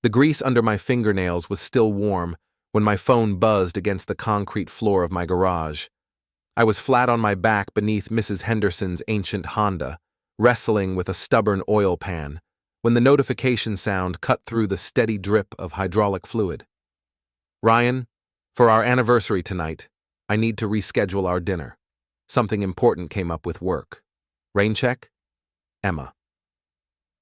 The grease under my fingernails was still warm when my phone buzzed against the concrete floor of my garage. I was flat on my back beneath Mrs. Henderson's ancient Honda, wrestling with a stubborn oil pan, when the notification sound cut through the steady drip of hydraulic fluid. "Ryan, for our anniversary tonight, I need to reschedule our dinner. Something important came up with work. Rain check? Emma."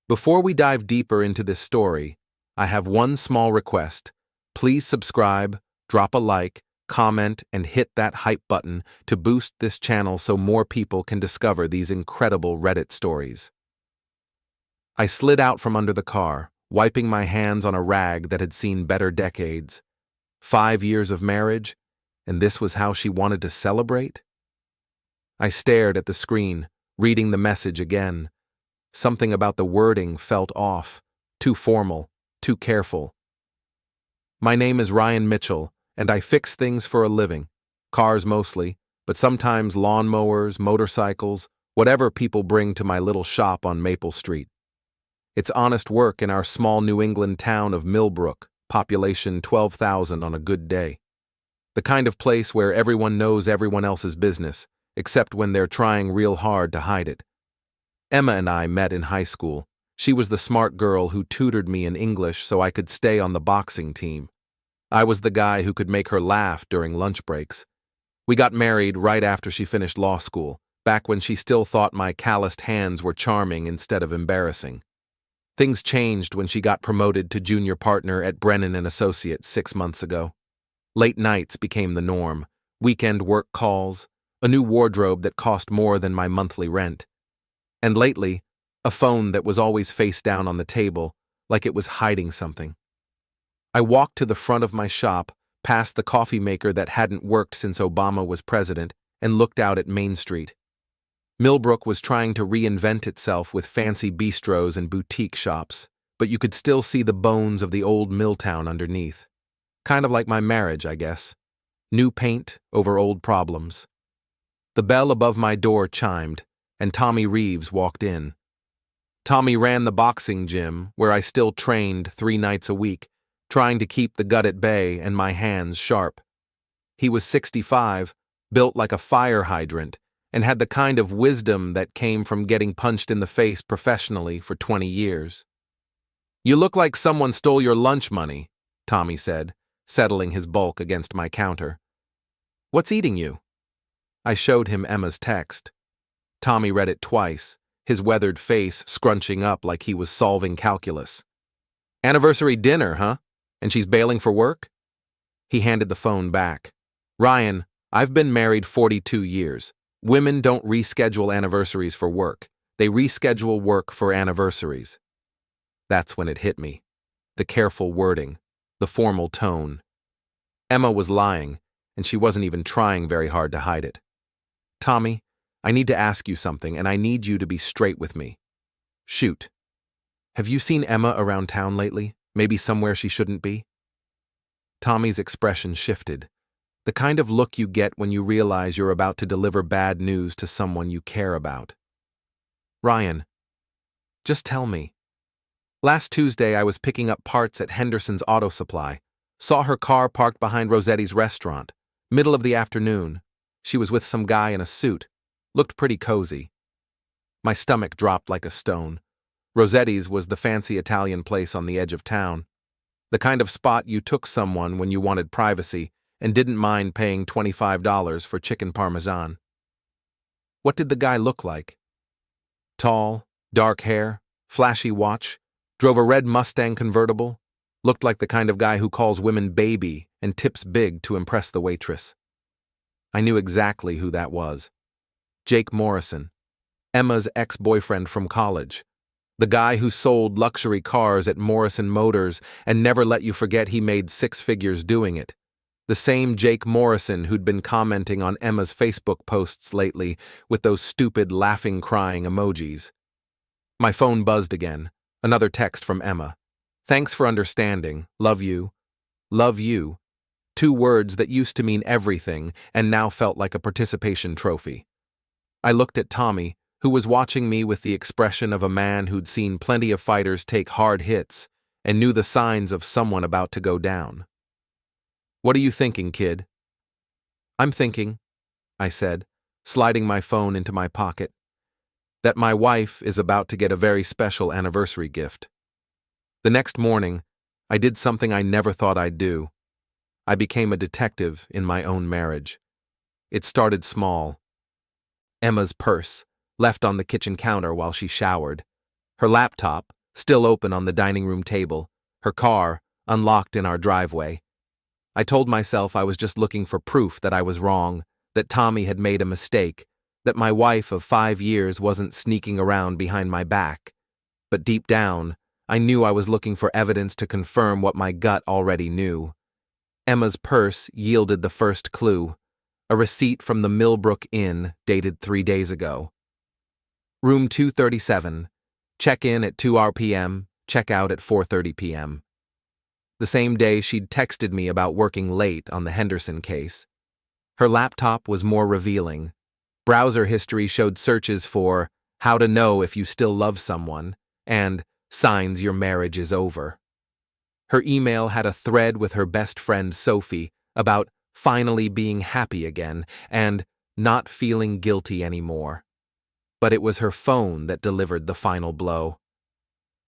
Before we dive deeper into this story, I have one small request. Please subscribe, drop a like, comment, and hit that hype button to boost this channel so more people can discover these incredible Reddit stories. I slid out from under the car, wiping my hands on a rag that had seen better decades. 5 years of marriage, and this was how she wanted to celebrate? I stared at the screen, reading the message again. Something about the wording felt off, too formal, too careful. "My name is Ryan Mitchell, and I fix things for a living. Cars mostly, but sometimes lawnmowers, motorcycles, whatever people bring to my little shop on Maple Street. It's honest work in our small New England town of Millbrook, population 12,000 on a good day. The kind of place where everyone knows everyone else's business, except when they're trying real hard to hide it. Emma and I met in high school. She was the smart girl who tutored me in English so I could stay on the boxing team. I was the guy who could make her laugh during lunch breaks. We got married right after she finished law school, back when she still thought my calloused hands were charming instead of embarrassing. Things changed when she got promoted to junior partner at Brennan & Associates 6 months ago. Late nights became the norm, weekend work calls, a new wardrobe that cost more than my monthly rent. And lately, a phone that was always face down on the table, like it was hiding something. I walked to the front of my shop, past the coffee maker that hadn't worked since Obama was president, and looked out at Main Street. Millbrook was trying to reinvent itself with fancy bistros and boutique shops, but you could still see the bones of the old Milltown underneath. Kind of like my marriage, I guess. New paint over old problems. The bell above my door chimed, and Tommy Reeves walked in. Tommy ran the boxing gym, where I still trained 3 nights a week, trying to keep the gut at bay and my hands sharp. He was 65, built like a fire hydrant, and had the kind of wisdom that came from getting punched in the face professionally for 20 years. "You look like someone stole your lunch money," Tommy said, settling his bulk against my counter. "What's eating you?" I showed him Emma's text. Tommy read it twice, his weathered face scrunching up like he was solving calculus. "Anniversary dinner, huh? And she's bailing for work?" He handed the phone back. "Ryan, I've been married 42 years. Women don't reschedule anniversaries for work. They reschedule work for anniversaries." That's when it hit me. The careful wording, the formal tone. Emma was lying, and she wasn't even trying very hard to hide it. "Tommy, I need to ask you something, and I need you to be straight with me." "Shoot." "Have you seen Emma around town lately? Maybe somewhere she shouldn't be?" Tommy's expression shifted. The kind of look you get when you realize you're about to deliver bad news to someone you care about. "Ryan, just tell me. Last Tuesday I was picking up parts at Henderson's Auto Supply. Saw her car parked behind Rosetti's restaurant. Middle of the afternoon. She was with some guy in a suit. Looked pretty cozy." My stomach dropped like a stone. Rosetti's was the fancy Italian place on the edge of town. The kind of spot you took someone when you wanted privacy and didn't mind paying $25 for chicken parmesan. "What did the guy look like?" "Tall, dark hair, flashy watch, drove a red Mustang convertible, looked like the kind of guy who calls women baby and tips big to impress the waitress." I knew exactly who that was. Jake Morrison, Emma's ex-boyfriend from college. The guy who sold luxury cars at Morrison Motors and never let you forget he made 6 figures doing it. The same Jake Morrison who'd been commenting on Emma's Facebook posts lately with those stupid laughing crying emojis. My phone buzzed again. Another text from Emma. "Thanks for understanding. Love you. Love you." 2 words that used to mean everything and now felt like a participation trophy. I looked at Tommy, who was watching me with the expression of a man who'd seen plenty of fighters take hard hits and knew the signs of someone about to go down. "What are you thinking, kid?" "I'm thinking," I said, sliding my phone into my pocket, "that my wife is about to get a very special anniversary gift." The next morning, I did something I never thought I'd do. I became a detective in my own marriage. It started small. Emma's purse, left on the kitchen counter while she showered. Her laptop, still open on the dining room table. Her car, unlocked in our driveway. I told myself I was just looking for proof that I was wrong, that Tommy had made a mistake, that my wife of 5 years wasn't sneaking around behind my back. But deep down, I knew I was looking for evidence to confirm what my gut already knew. Emma's purse yielded the first clue, a receipt from the Millbrook Inn dated 3 days ago. Room 237, check-in at 2 p.m., check-out at 4:30 p.m. The same day she'd texted me about working late on the Henderson case. Her laptop was more revealing. Browser history showed searches for "how to know if you still love someone" and "signs your marriage is over." Her email had a thread with her best friend Sophie about finally being happy again and not feeling guilty anymore. But it was her phone that delivered the final blow.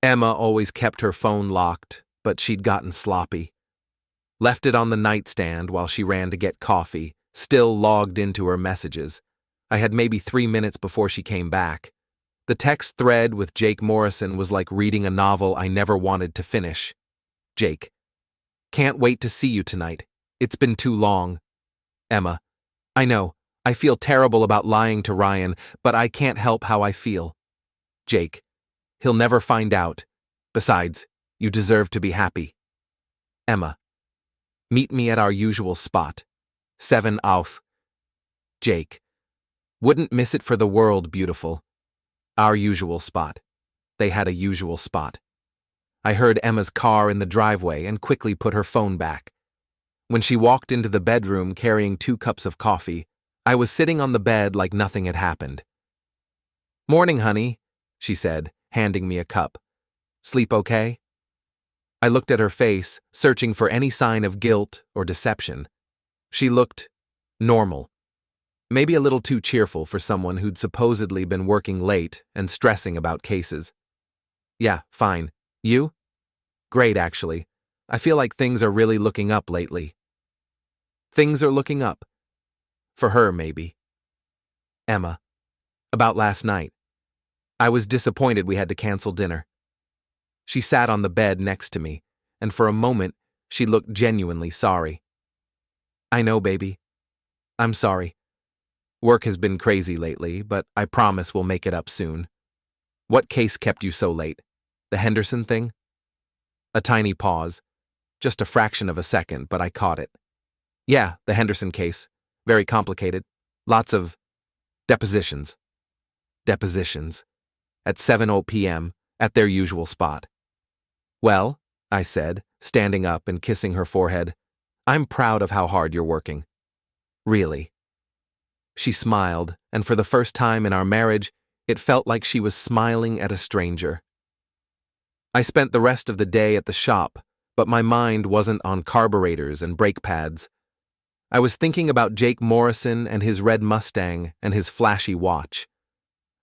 Emma always kept her phone locked, but she'd gotten sloppy. Left it on the nightstand while she ran to get coffee, still logged into her messages. I had maybe 3 minutes before she came back. The text thread with Jake Morrison was like reading a novel I never wanted to finish. Jake: "Can't wait to see you tonight. It's been too long." Emma: "I know. I feel terrible about lying to Ryan, but I can't help how I feel." Jake: "He'll never find out. Besides, you deserve to be happy." Emma: "Meet me at our usual spot. 7 aus." Jake: "Wouldn't miss it for the world, beautiful." Our usual spot. They had a usual spot. I heard Emma's car in the driveway and quickly put her phone back. When she walked into the bedroom carrying 2 cups of coffee, I was sitting on the bed like nothing had happened. "Morning, honey," she said, handing me a cup. "Sleep okay?" I looked at her face, searching for any sign of guilt or deception. She looked normal. Maybe a little too cheerful for someone who'd supposedly been working late and stressing about cases. "Yeah, fine. You?" "Great, actually. I feel like things are really looking up lately." Things are looking up. For her, maybe. Emma: "About last night. I was disappointed we had to cancel dinner." She sat on the bed next to me, and for a moment, she looked genuinely sorry. "I know, baby. I'm sorry. Work has been crazy lately, but I promise we'll make it up soon." "What case kept you so late? The Henderson thing?" A tiny pause. Just a fraction of a second, but I caught it. "Yeah, the Henderson case. Very complicated. Lots of depositions." Depositions. At 7 p.m., at their usual spot. "Well," I said, standing up and kissing her forehead, "I'm proud of how hard you're working." "Really?" She smiled, and for the first time in our marriage, it felt like she was smiling at a stranger. I spent the rest of the day at the shop, but my mind wasn't on carburetors and brake pads. I was thinking about Jake Morrison and his red Mustang and his flashy watch.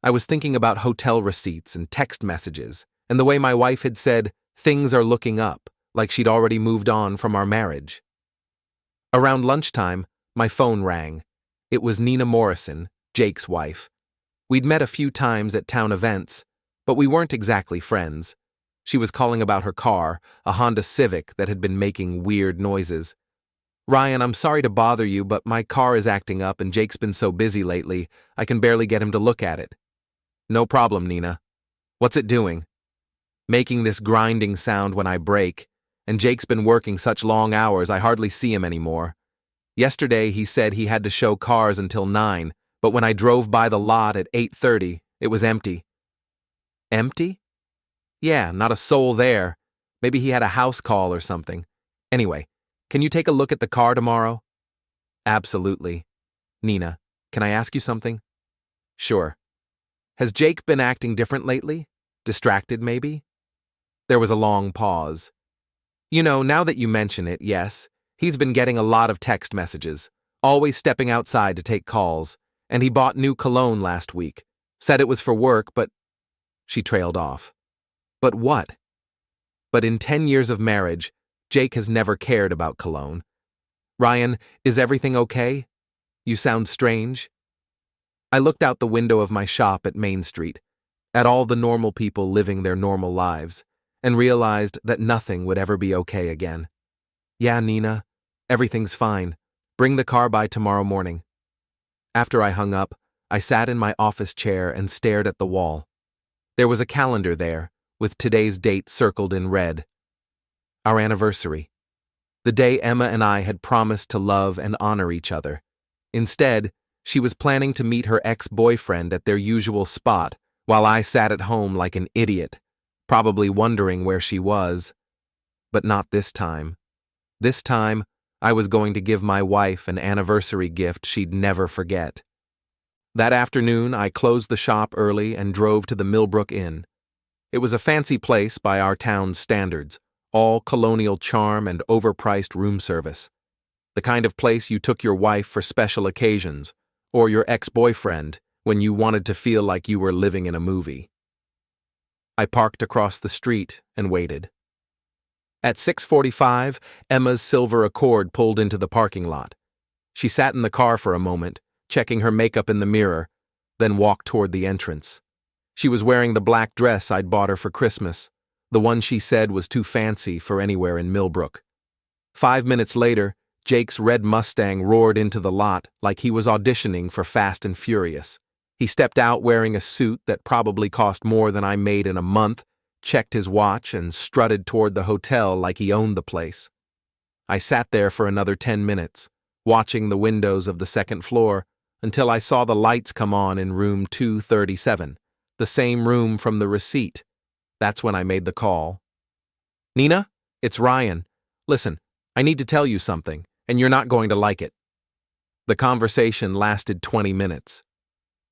I was thinking about hotel receipts and text messages, and the way my wife had said, "Things are looking up," like she'd already moved on from our marriage. Around lunchtime, my phone rang. It was Nina Morrison, Jake's wife. We'd met a few times at town events, but we weren't exactly friends. She was calling about her car, a Honda Civic that had been making weird noises. "Ryan, I'm sorry to bother you, but my car is acting up and Jake's been so busy lately, I can barely get him to look at it." "No problem, Nina. What's it doing?" "Making this grinding sound when I brake, and Jake's been working such long hours I hardly see him anymore. Yesterday he said he had to show cars until 9, but when I drove by the lot at 8:30, it was empty." "Empty?" "Yeah, not a soul there. Maybe he had a house call or something. Anyway, can you take a look at the car tomorrow?" "Absolutely." "Nina, can I ask you something?" "Sure." "Has Jake been acting different lately? Distracted, maybe?" There was a long pause. You know, now that you mention it, yes, he's been getting a lot of text messages, always stepping outside to take calls, and he bought new cologne last week. Said it was for work, but... She trailed off. But what? But in 10 years of marriage, Jake has never cared about cologne. Ryan, is everything okay? You sound strange. I looked out the window of my shop at Main Street, at all the normal people living their normal lives, and realized that nothing would ever be okay again. Yeah, Nina, everything's fine. Bring the car by tomorrow morning. After I hung up, I sat in my office chair and stared at the wall. There was a calendar there, with today's date circled in red. Our anniversary. The day Emma and I had promised to love and honor each other. Instead, she was planning to meet her ex-boyfriend at their usual spot, while I sat at home like an idiot, probably wondering where she was. But not this time. This time, I was going to give my wife an anniversary gift she'd never forget. That afternoon, I closed the shop early and drove to the Millbrook Inn. It was a fancy place by our town's standards, all colonial charm and overpriced room service. The kind of place you took your wife for special occasions, or your ex-boyfriend when you wanted to feel like you were living in a movie. I parked across the street and waited. At 6:45, Emma's silver Accord pulled into the parking lot. She sat in the car for a moment, checking her makeup in the mirror, then walked toward the entrance. She was wearing the black dress I'd bought her for Christmas, the one she said was too fancy for anywhere in Millbrook. 5 minutes later, Jake's red Mustang roared into the lot like he was auditioning for Fast and Furious. He stepped out wearing a suit that probably cost more than I made in a month, checked his watch, and strutted toward the hotel like he owned the place. I sat there for another 10 minutes, watching the windows of the second floor, until I saw the lights come on in room 237, the same room from the receipt. That's when I made the call. Nina, it's Ryan. Listen, I need to tell you something, and you're not going to like it. The conversation lasted 20 minutes.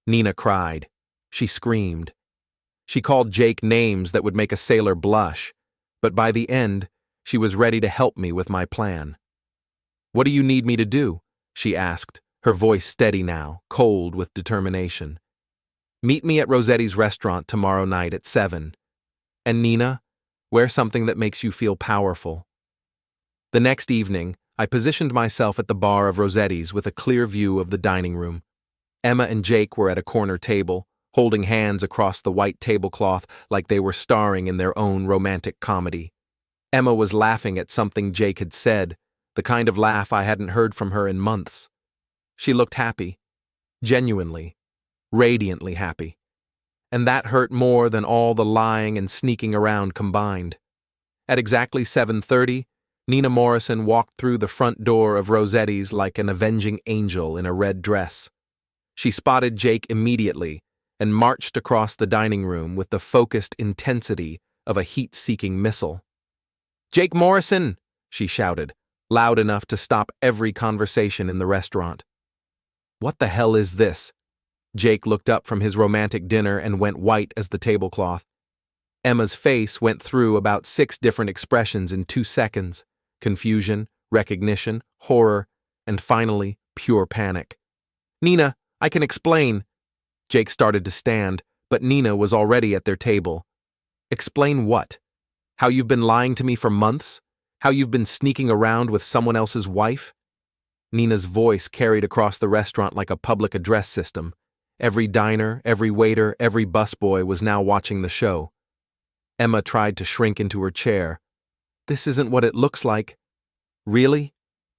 Nina cried. She screamed. She called Jake names that would make a sailor blush, but by the end, she was ready to help me with my plan. What do you need me to do? She asked, her voice steady now, cold with determination. Meet me at Rossetti's restaurant tomorrow night at 7. And Nina, wear something that makes you feel powerful. The next evening, I positioned myself at the bar of Rossetti's with a clear view of the dining room. Emma and Jake were at a corner table, holding hands across the white tablecloth like they were starring in their own romantic comedy. Emma was laughing at something Jake had said, the kind of laugh I hadn't heard from her in months. She looked happy, genuinely, radiantly happy. And that hurt more than all the lying and sneaking around combined. At exactly 7:30, Nina Morrison walked through the front door of Rossetti's like an avenging angel in a red dress. She spotted Jake immediately and marched across the dining room with the focused intensity of a heat-seeking missile. "Jake Morrison!" she shouted, loud enough to stop every conversation in the restaurant. "What the hell is this?" Jake looked up from his romantic dinner and went white as the tablecloth. Emma's face went through about 6 different expressions in 2 seconds: confusion, recognition, horror, and finally, pure panic. "Nina, I can explain." Jake started to stand, but Nina was already at their table. "Explain what? How you've been lying to me for months? How you've been sneaking around with someone else's wife?" Nina's voice carried across the restaurant like a public address system. Every diner, every waiter, every busboy was now watching the show. Emma tried to shrink into her chair. "This isn't what it looks like." "Really?"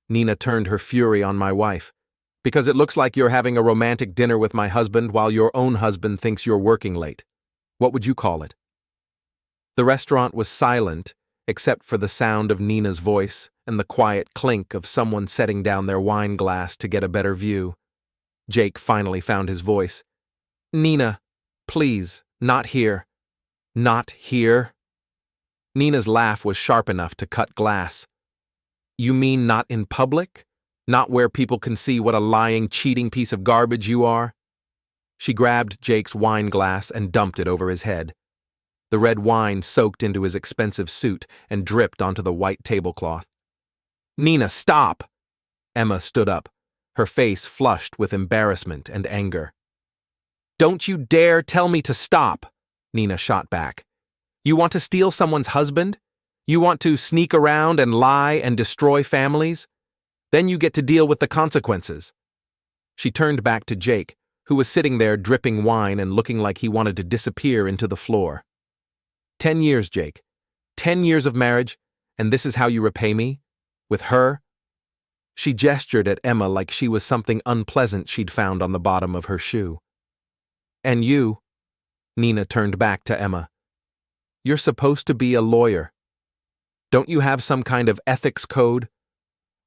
Nina turned her fury on my wife. "Because it looks like you're having a romantic dinner with my husband while your own husband thinks you're working late. What would you call it?" The restaurant was silent, except for the sound of Nina's voice and the quiet clink of someone setting down their wine glass to get a better view. Jake finally found his voice. "Nina, please, not here." "Not here?" Nina's laugh was sharp enough to cut glass. "You mean not in public? Not where people can see what a lying, cheating piece of garbage you are?" She grabbed Jake's wine glass and dumped it over his head. The red wine soaked into his expensive suit and dripped onto the white tablecloth. "Nina, stop!" Emma stood up, her face flushed with embarrassment and anger. "Don't you dare tell me to stop!" Nina shot back. "You want to steal someone's husband? You want to sneak around and lie and destroy families? Then you get to deal with the consequences." She turned back to Jake, who was sitting there dripping wine and looking like he wanted to disappear into the floor. 10 years, Jake. 10 years of marriage, and this is how you repay me? With her?" She gestured at Emma like she was something unpleasant she'd found on the bottom of her shoe. "And you?" Nina turned back to Emma. "You're supposed to be a lawyer. Don't you have some kind of ethics code?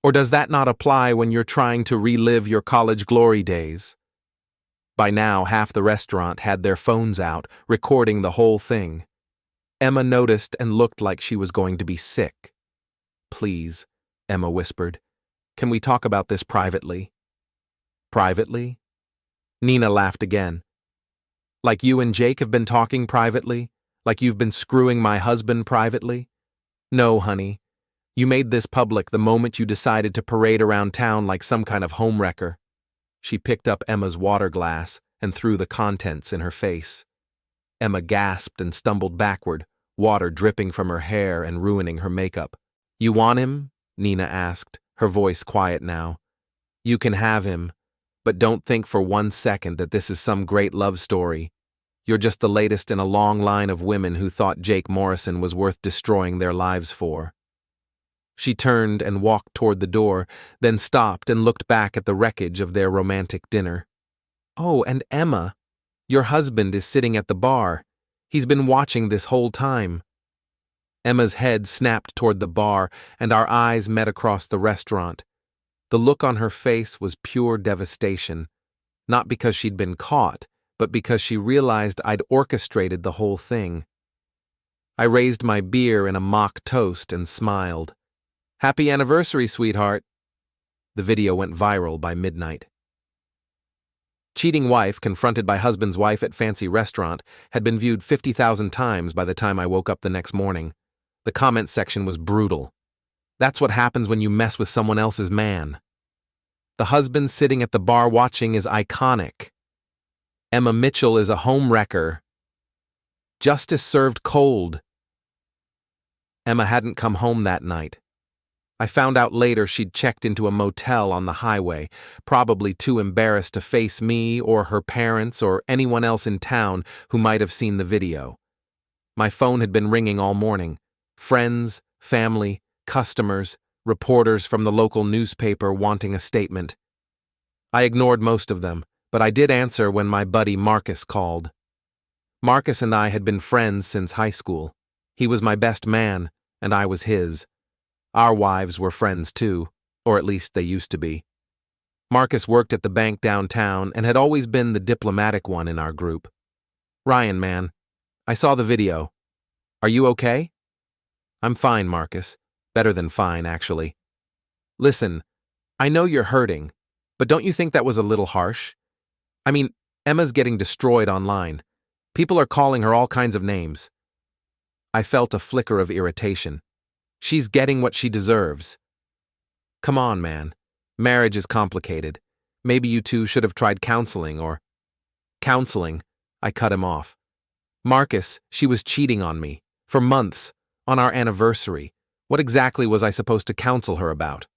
Or does that not apply when you're trying to relive your college glory days?" By now, half the restaurant had their phones out, recording the whole thing. Emma noticed and looked like she was going to be sick. "Please," Emma whispered, "can we talk about this privately?" "Privately?" Nina laughed again. "Like you and Jake have been talking privately? Like you've been screwing my husband privately? No, honey. You made this public the moment you decided to parade around town like some kind of homewrecker." She picked up Emma's water glass and threw the contents in her face. Emma gasped and stumbled backward, water dripping from her hair and ruining her makeup. "You want him?" Nina asked, her voice quiet now. "You can have him, but don't think for 1 second that this is some great love story. You're just the latest in a long line of women who thought Jake Morrison was worth destroying their lives for." She turned and walked toward the door, then stopped and looked back at the wreckage of their romantic dinner. "Oh, and Emma, your husband is sitting at the bar. He's been watching this whole time." Emma's head snapped toward the bar, and our eyes met across the restaurant. The look on her face was pure devastation, not because she'd been caught, but because she realized I'd orchestrated the whole thing. I raised my beer in a mock toast and smiled. "Happy anniversary, sweetheart." The video went viral by midnight. Cheating wife confronted by husband's wife at fancy restaurant had been viewed 50,000 times by the time I woke up the next morning. The comment section was brutal. That's what happens when you mess with someone else's man. The husband sitting at the bar watching is iconic. Emma Mitchell is a homewrecker. Justice served cold. Emma hadn't come home that night. I found out later she'd checked into a motel on the highway, probably too embarrassed to face me or her parents or anyone else in town who might have seen the video. My phone had been ringing all morning. Friends, family, customers, reporters from the local newspaper wanting a statement. I ignored most of them, but I did answer when my buddy Marcus called. Marcus and I had been friends since high school. He was my best man, and I was his. Our wives were friends too, or at least they used to be. Marcus worked at the bank downtown and had always been the diplomatic one in our group. "Ryan, man, I saw the video. Are you okay?" "I'm fine, Marcus. Better than fine, actually." "Listen, I know you're hurting, but don't you think that was a little harsh? I mean, Emma's getting destroyed online. People are calling her all kinds of names." I felt a flicker of irritation. She's getting what she deserves. "Come on, man. Marriage is complicated. Maybe you two should have tried counseling or—" "Counseling?" I cut him off. "Marcus, she was cheating on me. For months. On our anniversary. What exactly was I supposed to counsel her about?"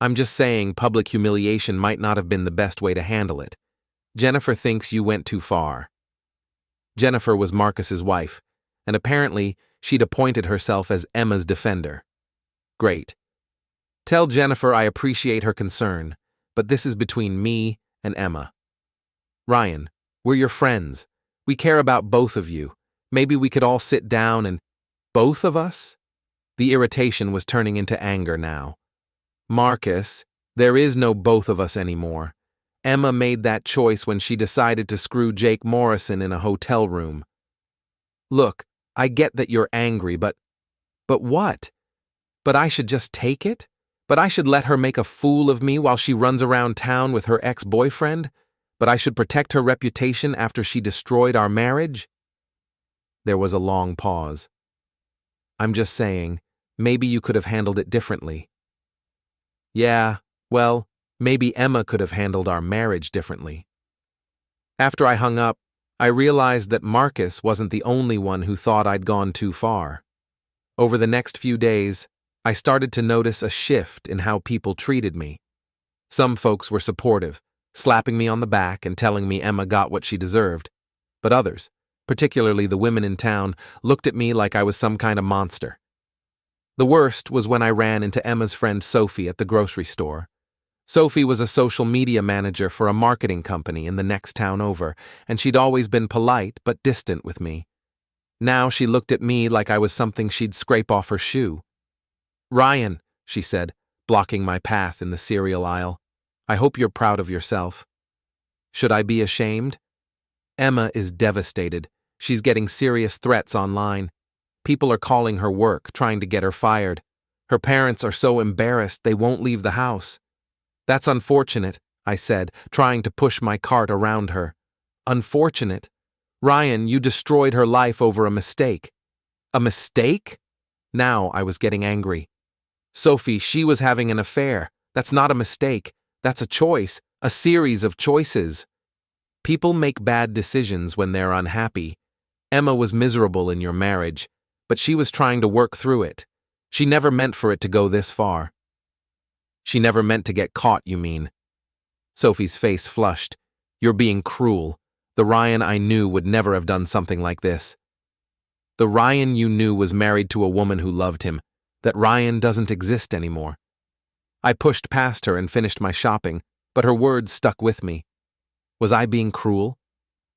"I'm just saying public humiliation might not have been the best way to handle it. Jennifer thinks you went too far." Jennifer was Marcus's wife, and apparently she'd appointed herself as Emma's defender. Great. "Tell Jennifer I appreciate her concern, but this is between me and Emma. Ryan, we're your friends. We care about both of you. Maybe we could all sit down and—" "Both of us?" The irritation was turning into anger now. "Marcus, there is no both of us anymore. Emma made that choice when she decided to screw Jake Morrison in a hotel room. Look, I get that you're angry, but what? But I should just take it? But I should let her make a fool of me while she runs around town with her ex-boyfriend? But I should protect her reputation after she destroyed our marriage?" There was a long pause. I'm just saying, maybe you could have handled it differently. Yeah, well, maybe Emma could have handled our marriage differently. After I hung up, I realized that Marcus wasn't the only one who thought I'd gone too far. Over the next few days, I started to notice a shift in how people treated me. Some folks were supportive, slapping me on the back and telling me Emma got what she deserved, but others, particularly the women in town, looked at me like I was some kind of monster. The worst was when I ran into Emma's friend Sophie at the grocery store. Sophie was a social media manager for a marketing company in the next town over, and she'd always been polite but distant with me. Now she looked at me like I was something she'd scrape off her shoe. "Ryan," she said, blocking my path in the cereal aisle, "I hope you're proud of yourself." Should I be ashamed? Emma is devastated. She's getting serious threats online. People are calling her work, trying to get her fired. Her parents are so embarrassed they won't leave the house. "That's unfortunate," I said, trying to push my cart around her. "Unfortunate? Ryan, you destroyed her life over a mistake." "A mistake?" Now I was getting angry. "Sophie, she was having an affair. That's not a mistake. That's a choice, a series of choices. People make bad decisions when they're unhappy. Emma was miserable in your marriage, but she was trying to work through it. She never meant for it to go this far." "She never meant to get caught, you mean?" Sophie's face flushed. "You're being cruel. The Ryan I knew would never have done something like this." "The Ryan you knew was married to a woman who loved him. That Ryan doesn't exist anymore." I pushed past her and finished my shopping, but her words stuck with me. Was I being cruel?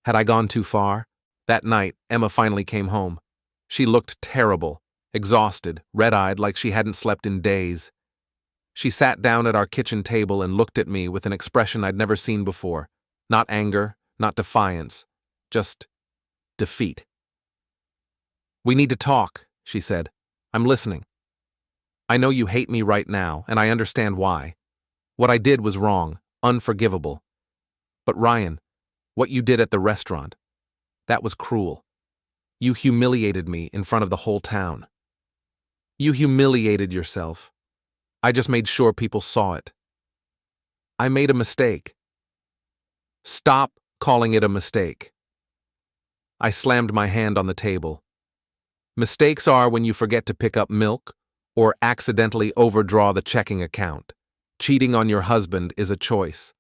Had I gone too far? That night, Emma finally came home. She looked terrible, exhausted, red-eyed like she hadn't slept in days. She sat down at our kitchen table and looked at me with an expression I'd never seen before. Not anger, not defiance, just defeat. "We need to talk," she said. "I'm listening. I know you hate me right now, and I understand why. What I did was wrong, unforgivable. But Ryan, what you did at the restaurant, that was cruel. You humiliated me in front of the whole town. You humiliated yourself. I just made sure people saw it. I made a mistake." "Stop calling it a mistake." I slammed my hand on the table. "Mistakes are when you forget to pick up milk or accidentally overdraw the checking account. Cheating on your husband is a choice.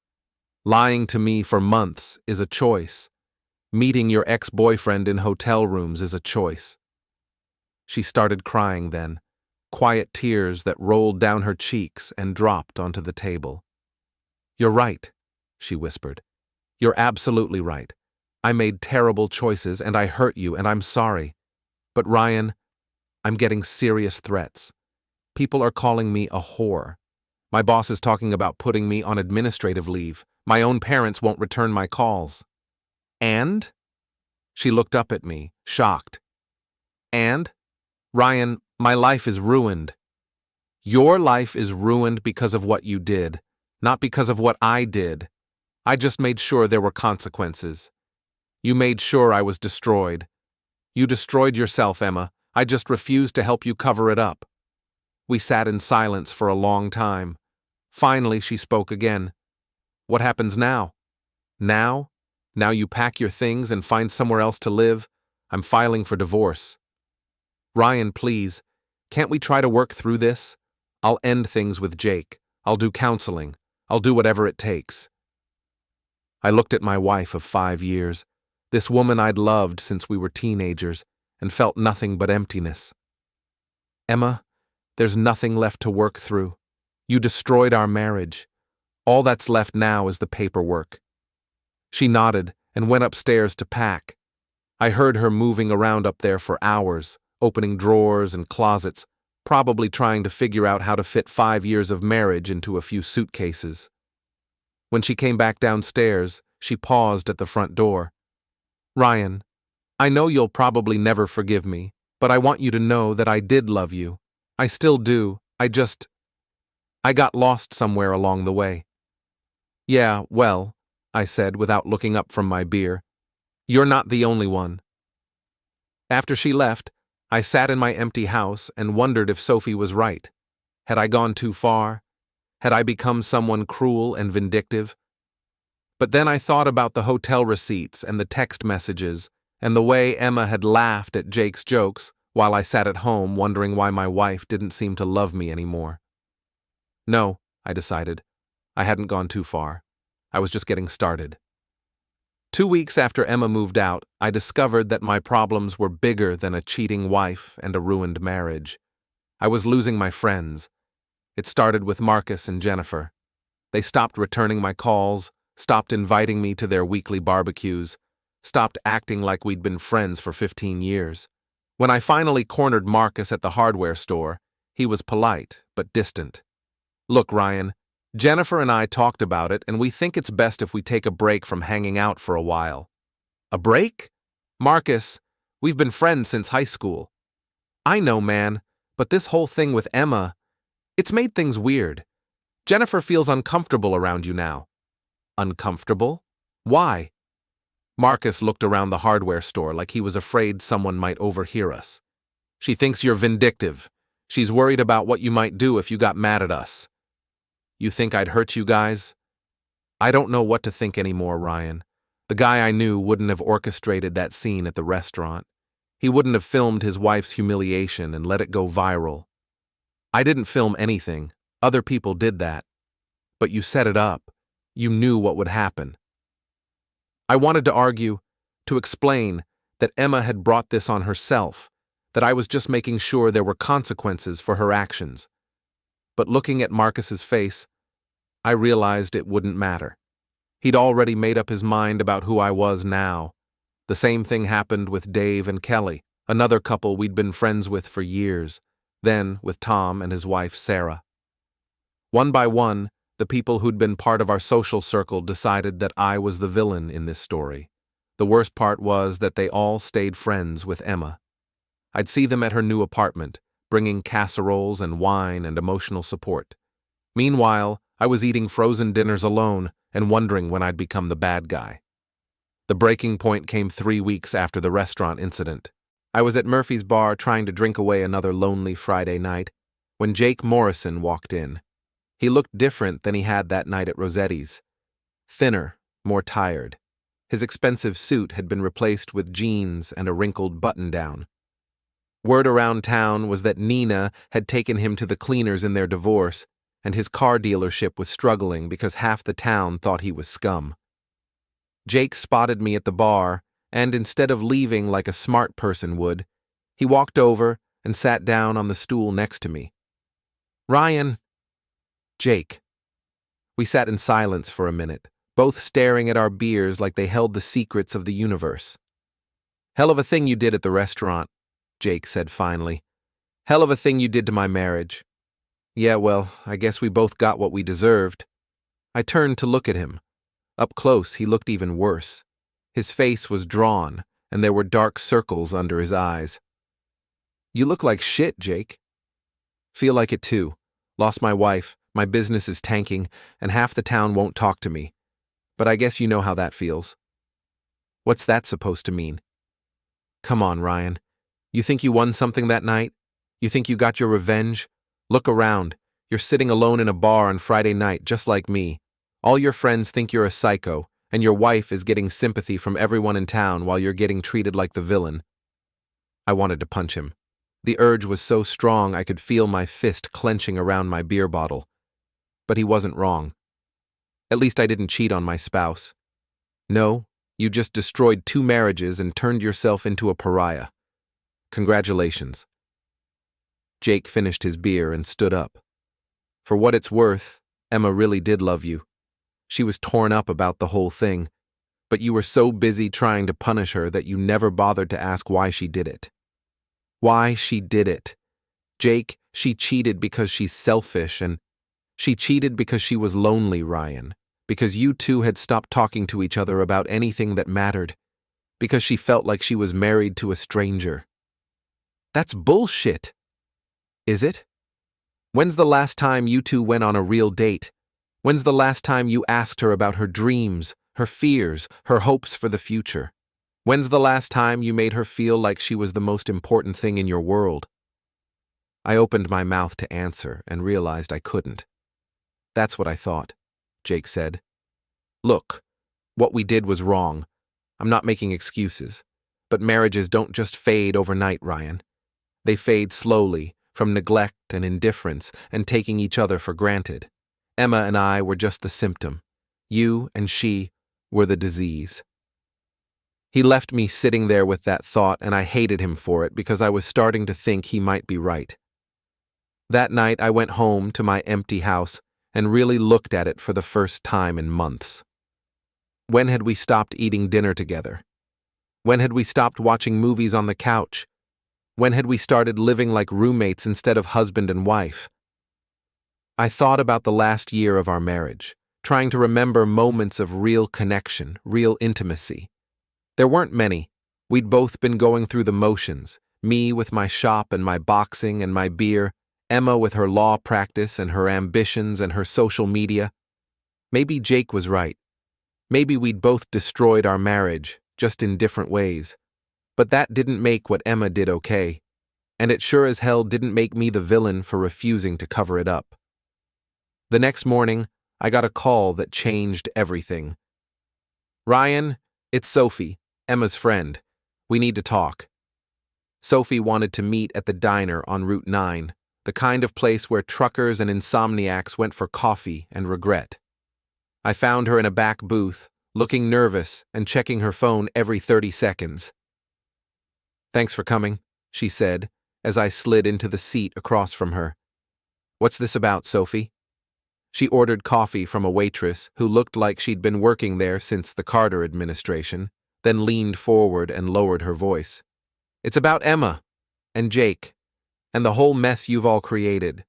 Lying to me for months is a choice. Meeting your ex-boyfriend in hotel rooms is a choice." She started crying then, quiet tears that rolled down her cheeks and dropped onto the table. "You're right," she whispered. "You're absolutely right. I made terrible choices and I hurt you and I'm sorry. But Ryan, I'm getting serious threats. People are calling me a whore. My boss is talking about putting me on administrative leave. My own parents won't return my calls." "And?" She looked up at me, shocked. "And? Ryan, my life is ruined." "Your life is ruined because of what you did, not because of what I did. I just made sure there were consequences. You made sure I was destroyed. You destroyed yourself, Emma. I just refused to help you cover it up." We sat in silence for a long time. Finally, she spoke again. "What happens now?" "Now? Now you pack your things and find somewhere else to live? I'm filing for divorce." "Ryan, please, can't we try to work through this? I'll end things with Jake. I'll do counseling. I'll do whatever it takes." I looked at my wife of 5 years, this woman I'd loved since we were teenagers, and felt nothing but emptiness. "Emma, there's nothing left to work through. You destroyed our marriage. All that's left now is the paperwork." She nodded and went upstairs to pack. I heard her moving around up there for hours, opening drawers and closets, probably trying to figure out how to fit 5 years of marriage into a few suitcases. When she came back downstairs, she paused at the front door. "Ryan, I know you'll probably never forgive me, but I want you to know that I did love you. I still do. I got lost somewhere along the way." "Yeah, well," I said without looking up from my beer, "you're not the only one." After she left, I sat in my empty house and wondered if Sophie was right. Had I gone too far? Had I become someone cruel and vindictive? But then I thought about the hotel receipts and the text messages and the way Emma had laughed at Jake's jokes while I sat at home wondering why my wife didn't seem to love me anymore. No, I decided. I hadn't gone too far. I was just getting started. 2 weeks after Emma moved out, I discovered that my problems were bigger than a cheating wife and a ruined marriage. I was losing my friends. It started with Marcus and Jennifer. They stopped returning my calls, stopped inviting me to their weekly barbecues, stopped acting like we'd been friends for 15 years. When I finally cornered Marcus at the hardware store, he was polite but distant. Look, Ryan, Jennifer and I talked about it, and we think it's best if we take a break from hanging out for a while. A break? Marcus, we've been friends since high school. I know, man, but this whole thing with Emma, it's made things weird. Jennifer feels uncomfortable around you now. Uncomfortable? Why? Marcus looked around the hardware store like he was afraid someone might overhear us. She thinks you're vindictive. She's worried about what you might do if you got mad at us. You think I'd hurt you guys? I don't know what to think anymore, Ryan. The guy I knew wouldn't have orchestrated that scene at the restaurant. He wouldn't have filmed his wife's humiliation and let it go viral. I didn't film anything. Other people did that. But you set it up. You knew what would happen. I wanted to argue, to explain, that Emma had brought this on herself, that I was just making sure there were consequences for her actions. But looking at Marcus's face, I realized it wouldn't matter. He'd already made up his mind about who I was now. The same thing happened with Dave and Kelly, another couple we'd been friends with for years, then with Tom and his wife Sarah. One by one, the people who'd been part of our social circle decided that I was the villain in this story. The worst part was that they all stayed friends with Emma. I'd see them at her new apartment, bringing casseroles and wine and emotional support. Meanwhile, I was eating frozen dinners alone and wondering when I'd become the bad guy. The breaking point came 3 weeks after the restaurant incident. I was at Murphy's bar trying to drink away another lonely Friday night when Jake Morrison walked in. He looked different than he had that night at Rossetti's. Thinner, more tired. His expensive suit had been replaced with jeans and a wrinkled button-down. Word around town was that Nina had taken him to the cleaners in their divorce, and his car dealership was struggling because half the town thought he was scum. Jake spotted me at the bar, and instead of leaving like a smart person would, he walked over and sat down on the stool next to me. Ryan. Jake. We sat in silence for a minute, both staring at our beers like they held the secrets of the universe. Hell of a thing you did at the restaurant, Jake said finally. Hell of a thing you did to my marriage. Yeah, well, I guess we both got what we deserved. I turned to look at him. Up close, he looked even worse. His face was drawn, and there were dark circles under his eyes. You look like shit, Jake. Feel like it too. Lost my wife, my business is tanking, and half the town won't talk to me. But I guess you know how that feels. What's that supposed to mean? Come on, Ryan. You think you won something that night? You think you got your revenge? Look around. You're sitting alone in a bar on Friday night, just like me. All your friends think you're a psycho, and your wife is getting sympathy from everyone in town while you're getting treated like the villain. I wanted to punch him. The urge was so strong I could feel my fist clenching around my beer bottle. But he wasn't wrong. At least I didn't cheat on my spouse. No, you just destroyed 2 marriages and turned yourself into a pariah. Congratulations. Jake finished his beer and stood up. For what it's worth, Emma really did love you. She was torn up about the whole thing, but you were so busy trying to punish her that you never bothered to ask why she did it. Why she did it. Jake, she cheated because she's selfish, and she cheated because she was lonely, Ryan, because you two had stopped talking to each other about anything that mattered, because she felt like she was married to a stranger. That's bullshit. Is it? When's the last time you two went on a real date? When's the last time you asked her about her dreams, her fears, her hopes for the future? When's the last time you made her feel like she was the most important thing in your world? I opened my mouth to answer and realized I couldn't. That's what I thought, Jake said. Look, what we did was wrong. I'm not making excuses. But marriages don't just fade overnight, Ryan. They fade slowly, from neglect and indifference and taking each other for granted. Emma and I were just the symptom. You and she were the disease. He left me sitting there with that thought, and I hated him for it because I was starting to think he might be right. That night I went home to my empty house and really looked at it for the first time in months. When had we stopped eating dinner together? When had we stopped watching movies on the couch? When had we started living like roommates instead of husband and wife? I thought about the last year of our marriage, trying to remember moments of real connection, real intimacy. There weren't many. We'd both been going through the motions, me with my shop and my boxing and my beer, Emma with her law practice and her ambitions and her social media. Maybe Jake was right. Maybe we'd both destroyed our marriage, just in different ways. But that didn't make what Emma did okay. And it sure as hell didn't make me the villain for refusing to cover it up. The next morning, I got a call that changed everything. Ryan, it's Sophie, Emma's friend. We need to talk. Sophie wanted to meet at the diner on Route 9, the kind of place where truckers and insomniacs went for coffee and regret. I found her in a back booth, looking nervous and checking her phone every 30 seconds. Thanks for coming, she said, as I slid into the seat across from her. What's this about, Sophie? She ordered coffee from a waitress who looked like she'd been working there since the Carter administration, then leaned forward and lowered her voice. It's about Emma and Jake and the whole mess you've all created.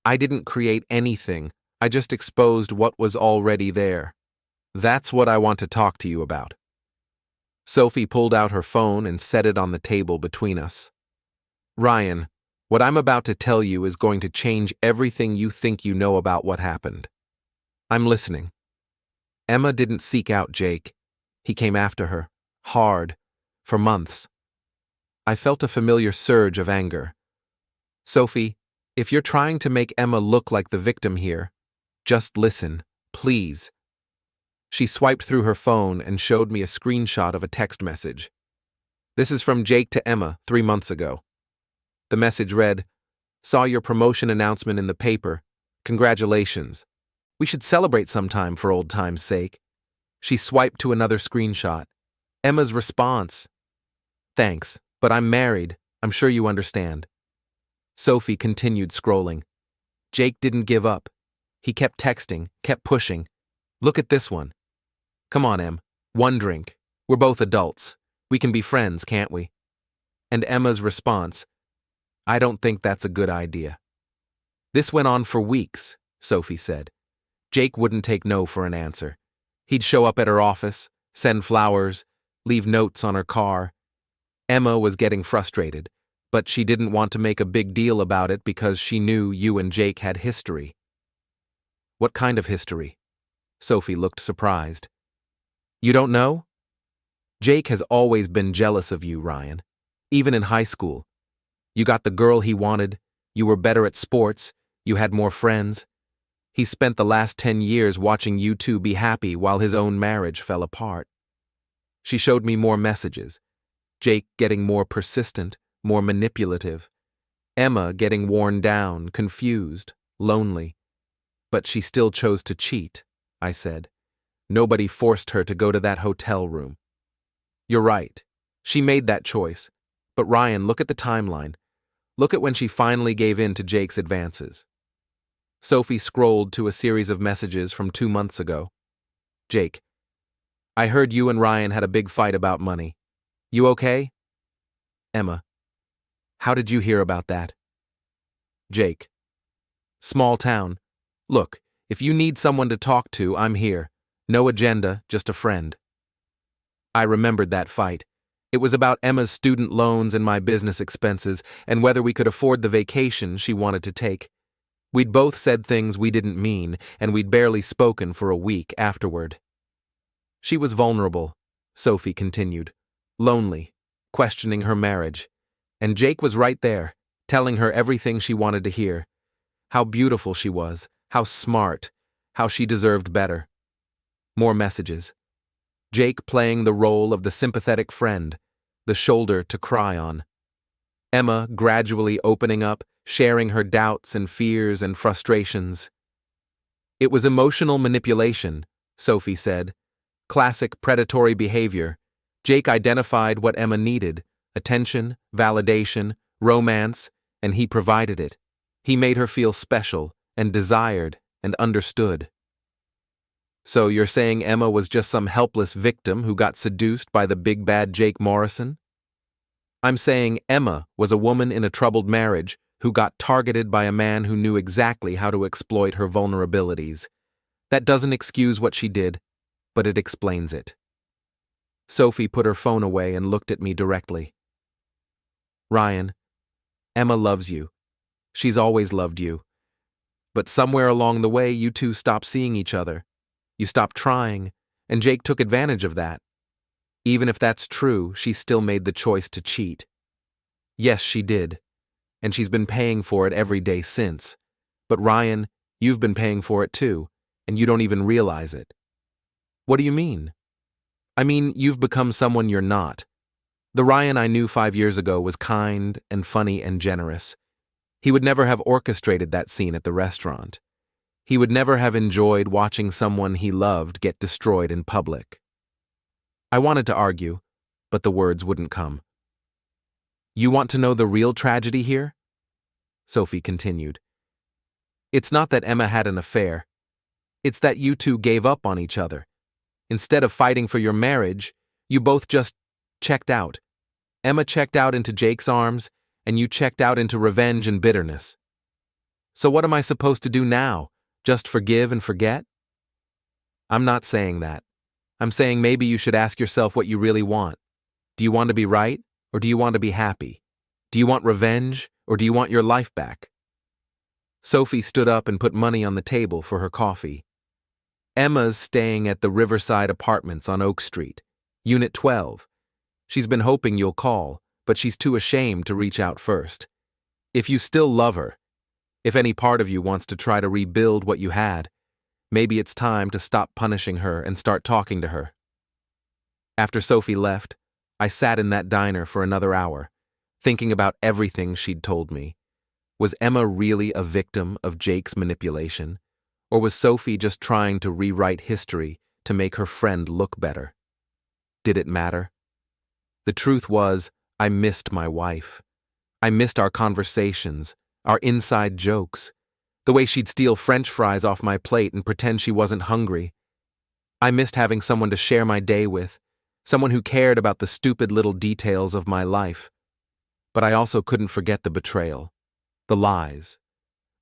I didn't create anything. I just exposed what was already there. That's what I want to talk to you about. Sophie pulled out her phone and set it on the table between us. Ryan, what I'm about to tell you is going to change everything you think you know about what happened. I'm listening. Emma didn't seek out Jake. He came after her, hard, for months. I felt a familiar surge of anger. Sophie, if you're trying to make Emma look like the victim here, just listen, please. She swiped through her phone and showed me a screenshot of a text message. This is from Jake to Emma 3 months ago. The message read, "Saw your promotion announcement in the paper. Congratulations. We should celebrate sometime for old time's sake." She swiped to another screenshot. Emma's response. "Thanks, but I'm married. I'm sure you understand." Sophie continued scrolling. Jake didn't give up. He kept texting, kept pushing. Look at this one. Come on, Em. One drink. We're both adults. We can be friends, can't we? And Emma's response. I don't think that's a good idea. This went on for weeks, Sophie said. Jake wouldn't take no for an answer. He'd show up at her office, send flowers, leave notes on her car. Emma was getting frustrated, but she didn't want to make a big deal about it because she knew you and Jake had history. What kind of history? Sophie looked surprised. You don't know? Jake has always been jealous of you, Ryan. Even in high school. You got the girl he wanted, you were better at sports, you had more friends. He spent the last 10 years watching you two be happy while his own marriage fell apart. She showed me more messages. Jake getting more persistent, more manipulative. Emma getting worn down, confused, lonely. But she still chose to cheat, I said. Nobody forced her to go to that hotel room. You're right. She made that choice. But Ryan, look at the timeline. Look at when she finally gave in to Jake's advances. Sophie scrolled to a series of messages from 2 months ago. Jake, I heard you and Ryan had a big fight about money. You okay? Emma, how did you hear about that? Jake, small town. Look, if you need someone to talk to, I'm here. No agenda, just a friend. I remembered that fight. It was about Emma's student loans and my business expenses, and whether we could afford the vacation she wanted to take. We'd both said things we didn't mean, and we'd barely spoken for a week afterward. She was vulnerable, Sophie continued. lonely, questioning her marriage. And Jake was right there, telling her everything she wanted to hear. How beautiful she was, how smart, how she deserved better. More messages. Jake playing the role of the sympathetic friend, the shoulder to cry on. Emma gradually opening up, sharing her doubts and fears and frustrations. It was emotional manipulation, Sophie said. Classic predatory behavior. Jake identified what Emma needed: attention, validation, romance, and he provided it. He made her feel special and desired and understood. So you're saying Emma was just some helpless victim who got seduced by the big bad Jake Morrison? I'm saying Emma was a woman in a troubled marriage who got targeted by a man who knew exactly how to exploit her vulnerabilities. That doesn't excuse what she did, but it explains it. Sophie put her phone away and looked at me directly. Ryan, Emma loves you. She's always loved you. But somewhere along the way, you two stopped seeing each other. You stopped trying, and Jake took advantage of that. Even if that's true, she still made the choice to cheat. Yes, she did. And she's been paying for it every day since. But Ryan, you've been paying for it too, and you don't even realize it. What do you mean? I mean, you've become someone you're not. The Ryan I knew 5 years ago was kind and funny and generous. He would never have orchestrated that scene at the restaurant. He would never have enjoyed watching someone he loved get destroyed in public. I wanted to argue, but the words wouldn't come. You want to know the real tragedy here? Sophie continued. It's not that Emma had an affair. It's that you two gave up on each other. Instead of fighting for your marriage, you both just checked out. Emma checked out into Jake's arms, and you checked out into revenge and bitterness. So what am I supposed to do now? Just forgive and forget? I'm not saying that. I'm saying maybe you should ask yourself what you really want. Do you want to be right, or do you want to be happy? Do you want revenge, or do you want your life back? Sophie stood up and put money on the table for her coffee. Emma's staying at the Riverside Apartments on Oak Street, Unit 12. She's been hoping you'll call, but she's too ashamed to reach out first. If you still love her, if any part of you wants to try to rebuild what you had, maybe it's time to stop punishing her and start talking to her. After Sophie left, I sat in that diner for another hour, thinking about everything she'd told me. Was Emma really a victim of Jake's manipulation? Or was Sophie just trying to rewrite history to make her friend look better? Did it matter? The truth was, I missed my wife. I missed our conversations, our inside jokes, the way she'd steal French fries off my plate and pretend she wasn't hungry. I missed having someone to share my day with, someone who cared about the stupid little details of my life. But I also couldn't forget the betrayal, the lies,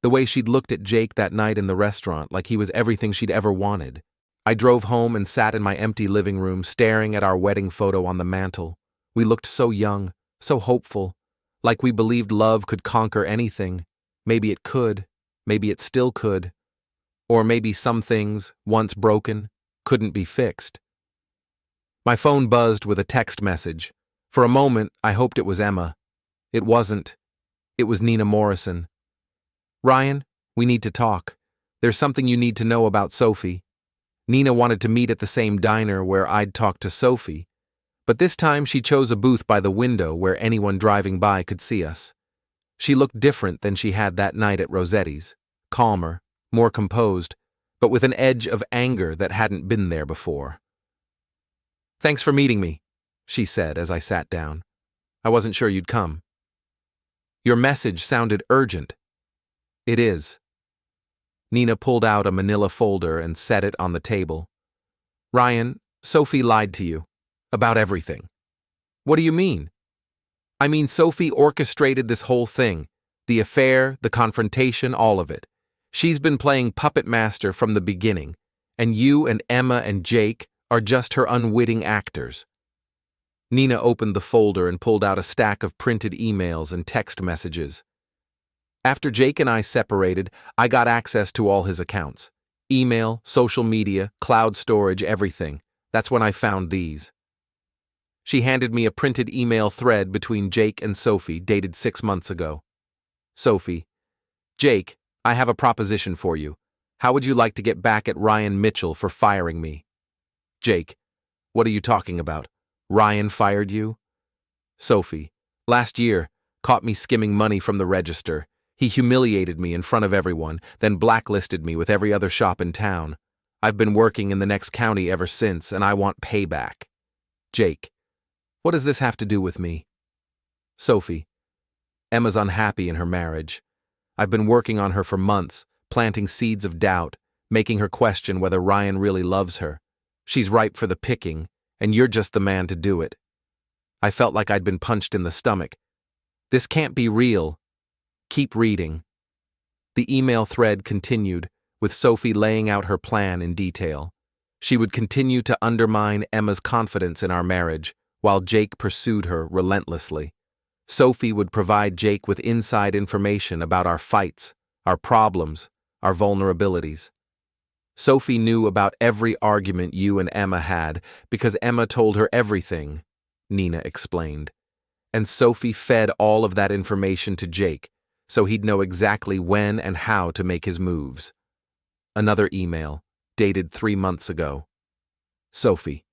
the way she'd looked at Jake that night in the restaurant like he was everything she'd ever wanted. I drove home and sat in my empty living room staring at our wedding photo on the mantel. We looked so young, so hopeful, like we believed love could conquer anything. Maybe it could, maybe it still could. Or maybe some things, once broken, couldn't be fixed. My phone buzzed with a text message. For a moment, I hoped it was Emma. It wasn't. It was Nina Morrison. Ryan, we need to talk. There's something you need to know about Sophie. Nina wanted to meet at the same diner where I'd talked to Sophie, but this time she chose a booth by the window where anyone driving by could see us. She looked different than she had that night at Rossetti's, calmer, more composed, but with an edge of anger that hadn't been there before. Thanks for meeting me, she said as I sat down. I wasn't sure you'd come. Your message sounded urgent. It is. Nina pulled out a manila folder and set it on the table. Ryan, Sophie lied to you. About everything. What do you mean? I mean, Sophie orchestrated this whole thing. The affair, the confrontation, all of it. She's been playing puppet master from the beginning, and you and Emma and Jake are just her unwitting actors. Nina opened the folder and pulled out a stack of printed emails and text messages. After Jake and I separated, I got access to all his accounts. Email, social media, cloud storage, everything. That's when I found these. She handed me a printed email thread between Jake and Sophie dated 6 months ago. Sophie: Jake, I have a proposition for you. How would you like to get back at Ryan Mitchell for firing me? Jake: What are you talking about? Ryan fired you? Sophie: Last year, caught me skimming money from the register. He humiliated me in front of everyone, then blacklisted me with every other shop in town. I've been working in the next county ever since, and I want payback. Jake: What does this have to do with me? Sophie: Emma's unhappy in her marriage. I've been working on her for months, planting seeds of doubt, making her question whether Ryan really loves her. She's ripe for the picking, and you're just the man to do it. I felt like I'd been punched in the stomach. This can't be real. Keep reading. The email thread continued, with Sophie laying out her plan in detail. She would continue to undermine Emma's confidence in our marriage, while Jake pursued her relentlessly. Sophie would provide Jake with inside information about our fights, our problems, our vulnerabilities. Sophie knew about every argument you and Emma had because Emma told her everything, Nina explained. And Sophie fed all of that information to Jake, so he'd know exactly when and how to make his moves. Another email, dated 3 months ago. Sophie: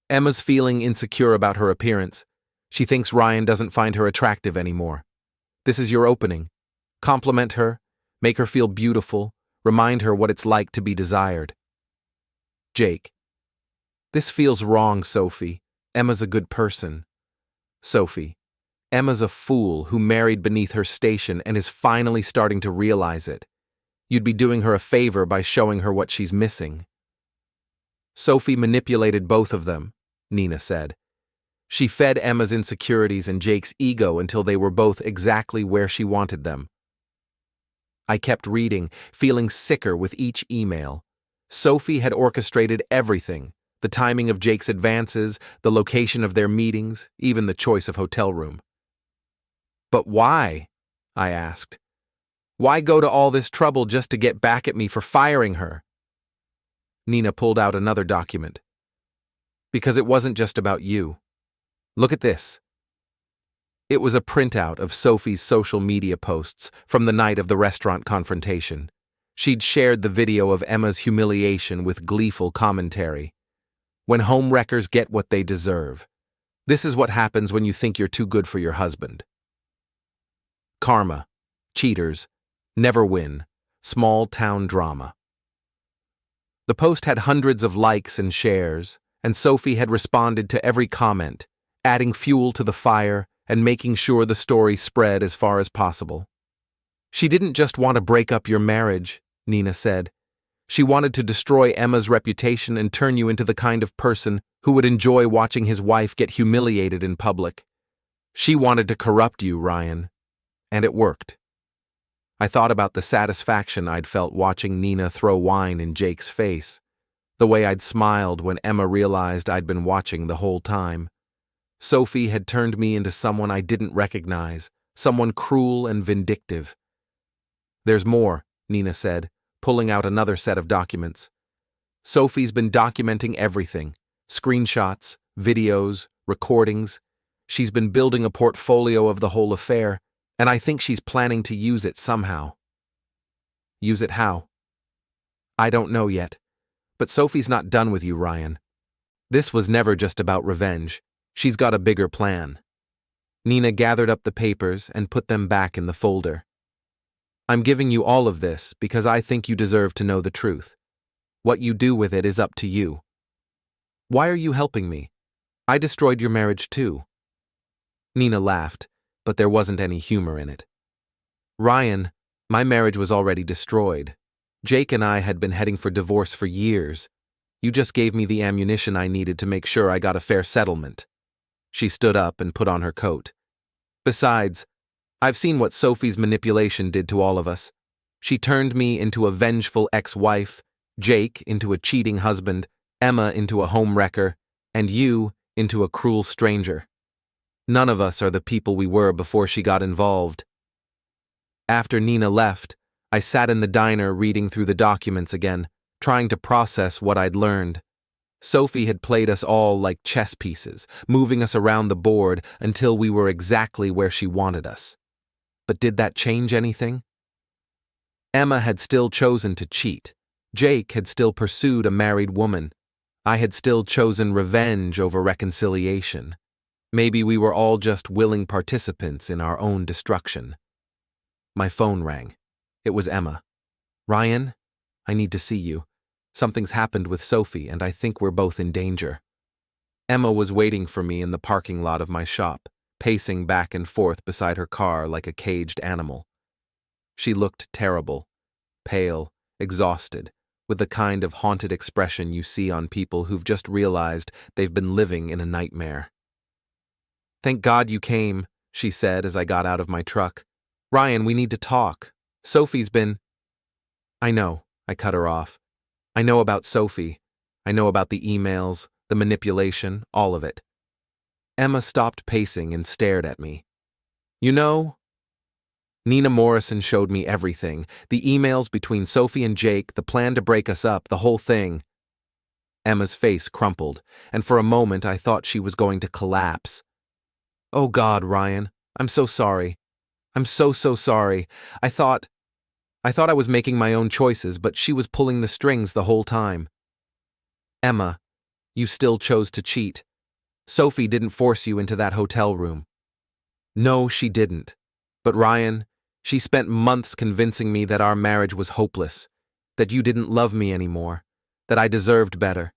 Emma's feeling insecure about her appearance. She thinks Ryan doesn't find her attractive anymore. This is your opening. Compliment her, make her feel beautiful, remind her what it's like to be desired. Jake: This feels wrong, Sophie. Emma's a good person. Sophie: Emma's a fool who married beneath her station and is finally starting to realize it. You'd be doing her a favor by showing her what she's missing. Sophie manipulated both of them, Nina said. She fed Emma's insecurities and Jake's ego until they were both exactly where she wanted them. I kept reading, feeling sicker with each email. Sophie had orchestrated everything: the timing of Jake's advances, the location of their meetings, even the choice of hotel room. But why? I asked. Why go to all this trouble just to get back at me for firing her? Nina pulled out another document. Because it wasn't just about you. Look at this. It was a printout of Sophie's social media posts from the night of the restaurant confrontation. She'd shared the video of Emma's humiliation with gleeful commentary. When homewreckers get what they deserve. This is what happens when you think you're too good for your husband. Karma. Cheaters. Never win. Small town drama. The post had hundreds of likes and shares, and Sophie had responded to every comment, adding fuel to the fire and making sure the story spread as far as possible. She didn't just want to break up your marriage, Nina said. She wanted to destroy Emma's reputation and turn you into the kind of person who would enjoy watching his wife get humiliated in public. She wanted to corrupt you, Ryan. And it worked. I thought about the satisfaction I'd felt watching Nina throw wine in Jake's face, the way I'd smiled when Emma realized I'd been watching the whole time. Sophie had turned me into someone I didn't recognize, someone cruel and vindictive. There's more, Nina said, pulling out another set of documents. Sophie's been documenting everything: screenshots, videos, recordings. She's been building a portfolio of the whole affair, and I think she's planning to use it somehow. Use it how? I don't know yet. But Sophie's not done with you, Ryan. This was never just about revenge. She's got a bigger plan. Nina gathered up the papers and put them back in the folder. I'm giving you all of this because I think you deserve to know the truth. What you do with it is up to you. Why are you helping me? I destroyed your marriage too. Nina laughed, but there wasn't any humor in it. Ryan, my marriage was already destroyed. Jake and I had been heading for divorce for years. You just gave me the ammunition I needed to make sure I got a fair settlement. She stood up and put on her coat. Besides, I've seen what Sophie's manipulation did to all of us. She turned me into a vengeful ex-wife, Jake into a cheating husband, Emma into a homewrecker, and you into a cruel stranger. None of us are the people we were before she got involved. After Nina left, I sat in the diner reading through the documents again, trying to process what I'd learned. Sophie had played us all like chess pieces, moving us around the board until we were exactly where she wanted us. But did that change anything? Emma had still chosen to cheat. Jake had still pursued a married woman. I had still chosen revenge over reconciliation. Maybe we were all just willing participants in our own destruction. My phone rang. It was Emma. "Ryan, I need to see you. Something's happened with Sophie, and I think we're both in danger." Emma was waiting for me in the parking lot of my shop, pacing back and forth beside her car like a caged animal. She looked terrible, pale, exhausted, with the kind of haunted expression you see on people who've just realized they've been living in a nightmare. "Thank God you came," she said as I got out of my truck. "Ryan, we need to talk. Sophie's been—" "I know," I cut her off. "I know about Sophie. I know about the emails, the manipulation, all of it." Emma stopped pacing and stared at me. "You know, Nina Morrison showed me everything. The emails between Sophie and Jake, the plan to break us up, the whole thing." Emma's face crumpled, and for a moment I thought she was going to collapse. "Oh God, Ryan, I'm so sorry. I'm so sorry. I thought I was making my own choices, but she was pulling the strings the whole time." "Emma, you still chose to cheat. Sophie didn't force you into that hotel room." "No, she didn't. But Ryan, she spent months convincing me that our marriage was hopeless, that you didn't love me anymore, that I deserved better.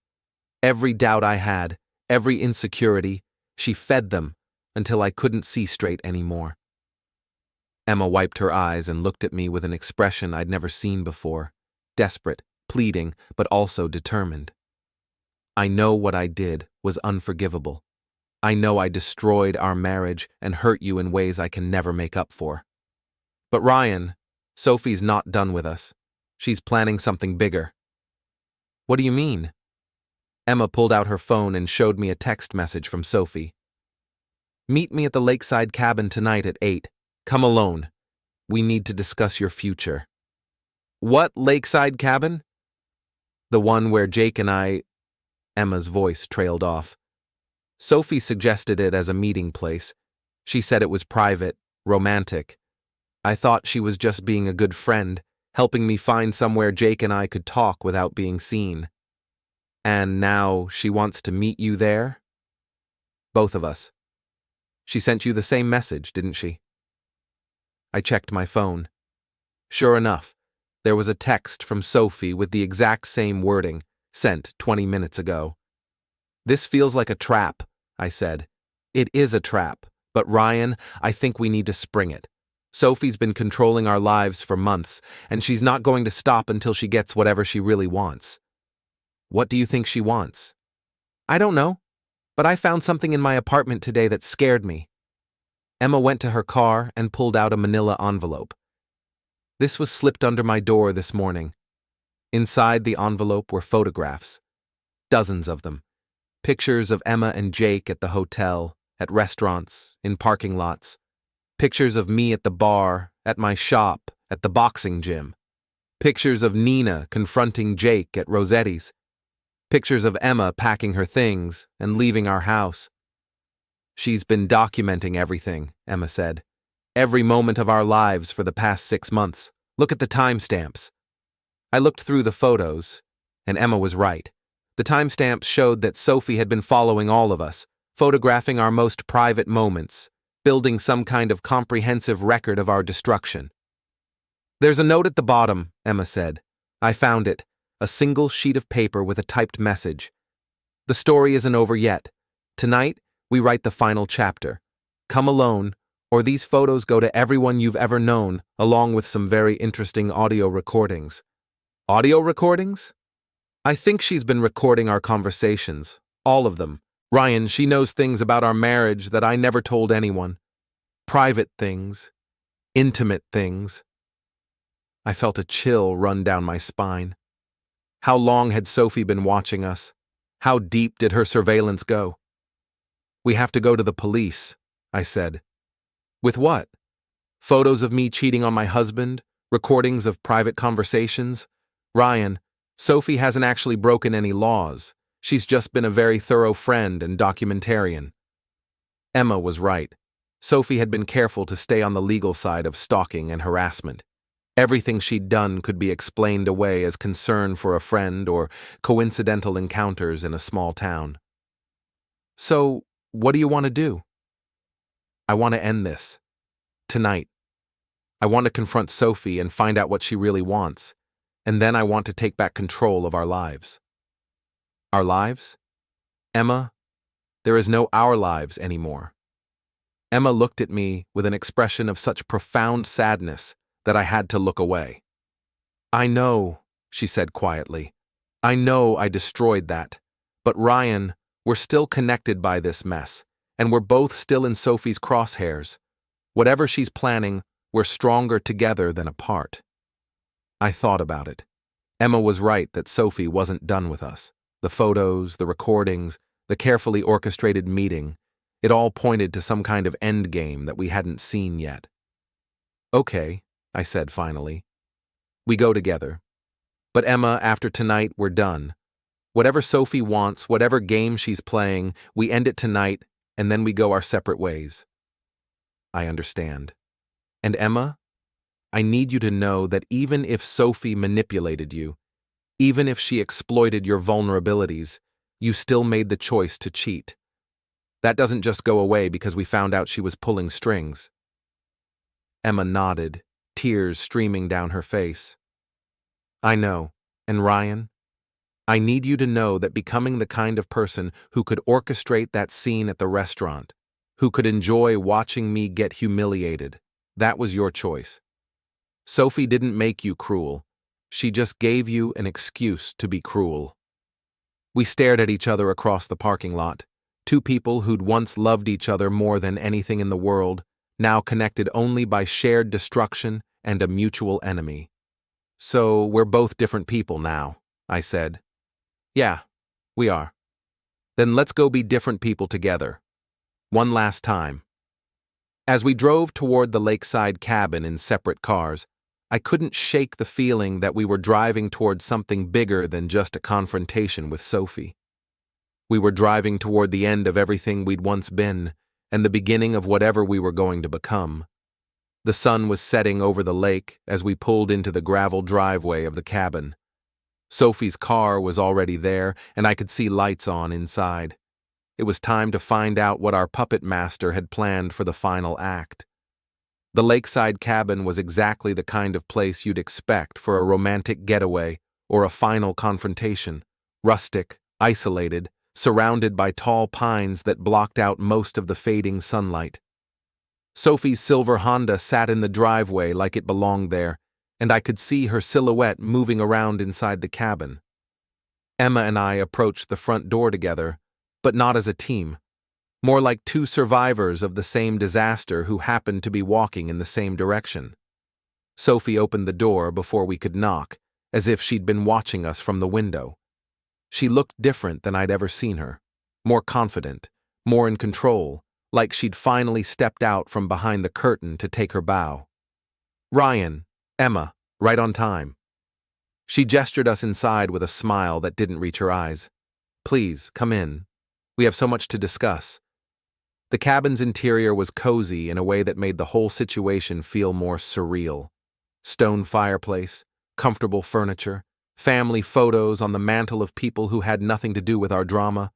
Every doubt I had, every insecurity, she fed them until I couldn't see straight anymore." Emma wiped her eyes and looked at me with an expression I'd never seen before, desperate, pleading, but also determined. "I know what I did was unforgivable. I know I destroyed our marriage and hurt you in ways I can never make up for. But Ryan, Sophie's not done with us. She's planning something bigger." "What do you mean?" Emma pulled out her phone and showed me a text message from Sophie. "Meet me at the lakeside cabin tonight at 8. Come alone. We need to discuss your future." "What lakeside cabin?" "The one where Jake and I—" Emma's voice trailed off. "Sophie suggested it as a meeting place. She said it was private, romantic. I thought she was just being a good friend, helping me find somewhere Jake and I could talk without being seen. And now she wants to meet you there?" "Both of us. She sent you the same message, didn't she?" I checked my phone. Sure enough, there was a text from Sophie with the exact same wording, sent 20 minutes ago. "This feels like a trap," I said. "It is a trap, but Ryan, I think we need to spring it. Sophie's been controlling our lives for months, and she's not going to stop until she gets whatever she really wants." "What do you think she wants?" "I don't know, but I found something in my apartment today that scared me." Emma went to her car and pulled out a manila envelope. "This was slipped under my door this morning." Inside the envelope were photographs. Dozens of them. Pictures of Emma and Jake at the hotel, at restaurants, in parking lots. Pictures of me at the bar, at my shop, at the boxing gym. Pictures of Nina confronting Jake at Rossetti's. Pictures of Emma packing her things and leaving our house. "She's been documenting everything," Emma said. "Every moment of our lives for the past 6 months. Look at the timestamps." I looked through the photos, and Emma was right. The timestamps showed that Sophie had been following all of us, photographing our most private moments, building some kind of comprehensive record of our destruction. "There's a note at the bottom," Emma said. I found it, a single sheet of paper with a typed message. "The story isn't over yet. Tonight, we write the final chapter. Come alone, or these photos go to everyone you've ever known, along with some very interesting audio recordings." "Audio recordings?" "I think she's been recording our conversations, all of them. Ryan, she knows things about our marriage that I never told anyone. Private things. Intimate things." I felt a chill run down my spine. How long had Sophie been watching us? How deep did her surveillance go? "We have to go to the police," I said. "With what?" "Photos of me cheating on my husband, recordings of private conversations. Ryan, Sophie hasn't actually broken any laws. She's just been a very thorough friend and documentarian. Emma was right. Sophie had been careful to stay on the legal side of stalking and harassment. Everything she'd done could be explained away as concern for a friend or coincidental encounters in a small town. So, what do you want to do? I want to end this. Tonight. I want to confront Sophie and find out what she really wants, and then I want to take back control of our lives. Our lives? Emma, there is no our lives anymore. Emma looked at me with an expression of such profound sadness that I had to look away. I know, she said quietly. I know I destroyed that. But Ryan, we're still connected by this mess, and we're both still in Sophie's crosshairs. Whatever she's planning, we're stronger together than apart. I thought about it. Emma was right that Sophie wasn't done with us. The photos, the recordings, the carefully orchestrated meeting, it all pointed to some kind of end game that we hadn't seen yet. Okay, I said finally. We go together. But Emma, after tonight, we're done. Whatever Sophie wants, whatever game she's playing, we end it tonight, and then we go our separate ways. I understand. And Emma, I need you to know that even if Sophie manipulated you, even if she exploited your vulnerabilities, you still made the choice to cheat. That doesn't just go away because we found out she was pulling strings. Emma nodded, tears streaming down her face. I know, and Ryan, I need you to know that becoming the kind of person who could orchestrate that scene at the restaurant, who could enjoy watching me get humiliated, that was your choice. Sophie didn't make you cruel. She just gave you an excuse to be cruel. We stared at each other across the parking lot, two people who'd once loved each other more than anything in the world, now connected only by shared destruction and a mutual enemy. So we're both different people now, I said. Yeah, we are. Then let's go be different people together. One last time. As we drove toward the lakeside cabin in separate cars, I couldn't shake the feeling that we were driving toward something bigger than just a confrontation with Sophie. We were driving toward the end of everything we'd once been, and the beginning of whatever we were going to become. The sun was setting over the lake as we pulled into the gravel driveway of the cabin. Sophie's car was already there, and I could see lights on inside. It was time to find out what our puppet master had planned for the final act. The lakeside cabin was exactly the kind of place you'd expect for a romantic getaway or a final confrontation. Rustic, isolated, surrounded by tall pines that blocked out most of the fading sunlight. Sophie's silver Honda sat in the driveway like it belonged there, and I could see her silhouette moving around inside the cabin. Emma and I approached the front door together, but not as a team. More like two survivors of the same disaster who happened to be walking in the same direction. Sophie opened the door before we could knock, as if she'd been watching us from the window. She looked different than I'd ever seen her, more confident, more in control, like she'd finally stepped out from behind the curtain to take her bow. Ryan, Emma, right on time. She gestured us inside with a smile that didn't reach her eyes. Please, come in. We have so much to discuss. The cabin's interior was cozy in a way that made the whole situation feel more surreal. Stone fireplace, comfortable furniture, family photos on the mantle of people who had nothing to do with our drama.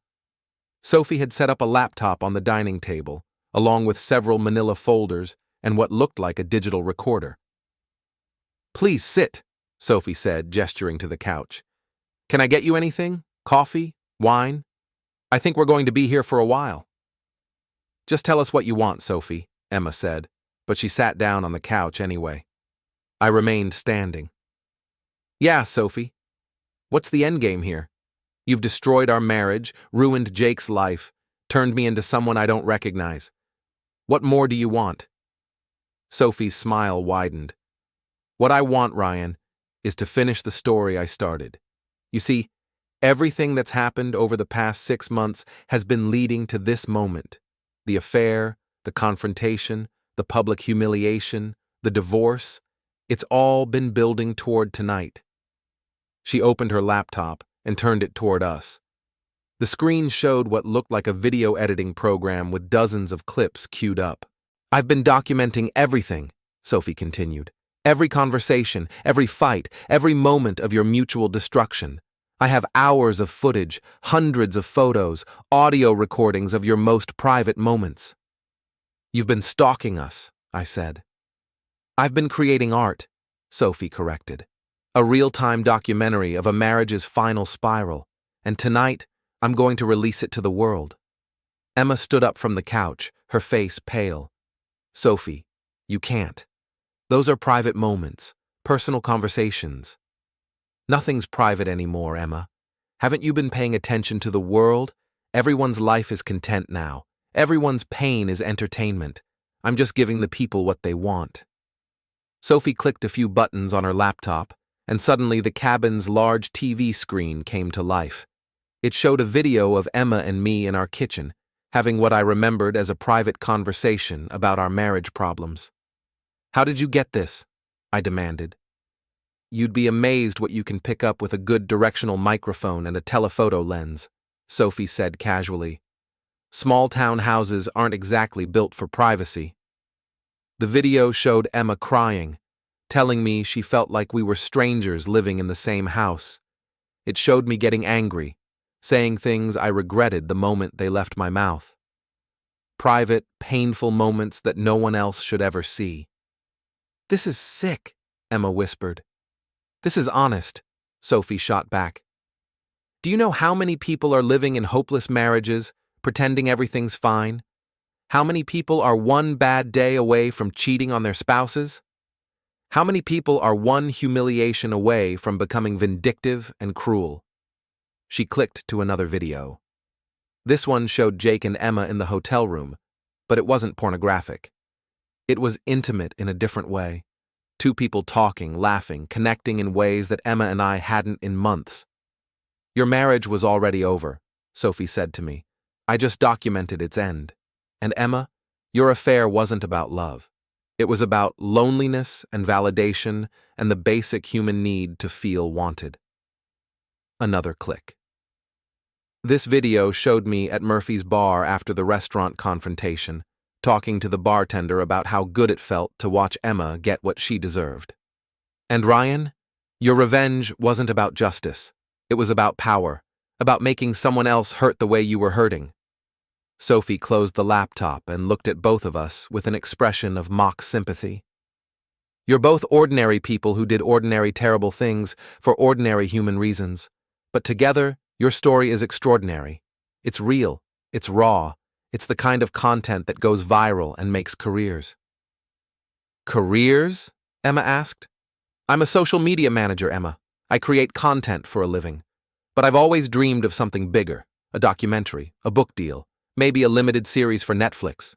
Sophie had set up a laptop on the dining table, along with several manila folders and what looked like a digital recorder. Please sit, Sophie said, gesturing to the couch. Can I get you anything? Coffee? Wine? I think we're going to be here for a while. Just tell us what you want, Sophie, Emma said, but she sat down on the couch anyway. I remained standing. Yeah, Sophie. What's the endgame here? You've destroyed our marriage, ruined Jake's life, turned me into someone I don't recognize. What more do you want? Sophie's smile widened. What I want, Ryan, is to finish the story I started. You see, everything that's happened over the past 6 months has been leading to this moment. The affair, the confrontation, the public humiliation, the divorce, it's all been building toward tonight. She opened her laptop and turned it toward us. The screen showed what looked like a video editing program with dozens of clips queued up. "I've been documenting everything," Sophie continued. "Every conversation, every fight, every moment of your mutual destruction. I have hours of footage, hundreds of photos, audio recordings of your most private moments." "You've been stalking us," I said. "I've been creating art," Sophie corrected. "A real-time documentary of a marriage's final spiral, and tonight, I'm going to release it to the world." Emma stood up from the couch, her face pale. "Sophie, you can't. Those are private moments, personal conversations." "Nothing's private anymore, Emma. Haven't you been paying attention to the world? Everyone's life is content now. Everyone's pain is entertainment. I'm just giving the people what they want." Sophie clicked a few buttons on her laptop, and suddenly the cabin's large TV screen came to life. It showed a video of Emma and me in our kitchen, having what I remembered as a private conversation about our marriage problems. "How did you get this?" I demanded. "You'd be amazed what you can pick up with a good directional microphone and a telephoto lens," Sophie said casually. "Small-town houses aren't exactly built for privacy." The video showed Emma crying, telling me she felt like we were strangers living in the same house. It showed me getting angry, saying things I regretted the moment they left my mouth. Private, painful moments that no one else should ever see. "This is sick," Emma whispered. "This is honest," Sophie shot back. "Do you know how many people are living in hopeless marriages, pretending everything's fine? How many people are one bad day away from cheating on their spouses? How many people are one humiliation away from becoming vindictive and cruel?" She clicked to another video. This one showed Jake and Emma in the hotel room, but it wasn't pornographic. It was intimate in a different way. Two people talking, laughing, connecting in ways that Emma and I hadn't in months. "Your marriage was already over," Sophie said to me. "I just documented its end. And Emma, your affair wasn't about love. It was about loneliness and validation and the basic human need to feel wanted." Another click. This video showed me at Murphy's bar after the restaurant confrontation, talking to the bartender about how good it felt to watch Emma get what she deserved. "And Ryan, your revenge wasn't about justice. It was about power, about making someone else hurt the way you were hurting." Sophie closed the laptop and looked at both of us with an expression of mock sympathy. "You're both ordinary people who did ordinary terrible things for ordinary human reasons. But together, your story is extraordinary. It's real, it's raw, it's the kind of content that goes viral and makes careers." "Careers?" Emma asked. "I'm a social media manager, Emma. I create content for a living. But I've always dreamed of something bigger, a documentary, a book deal, maybe a limited series for Netflix.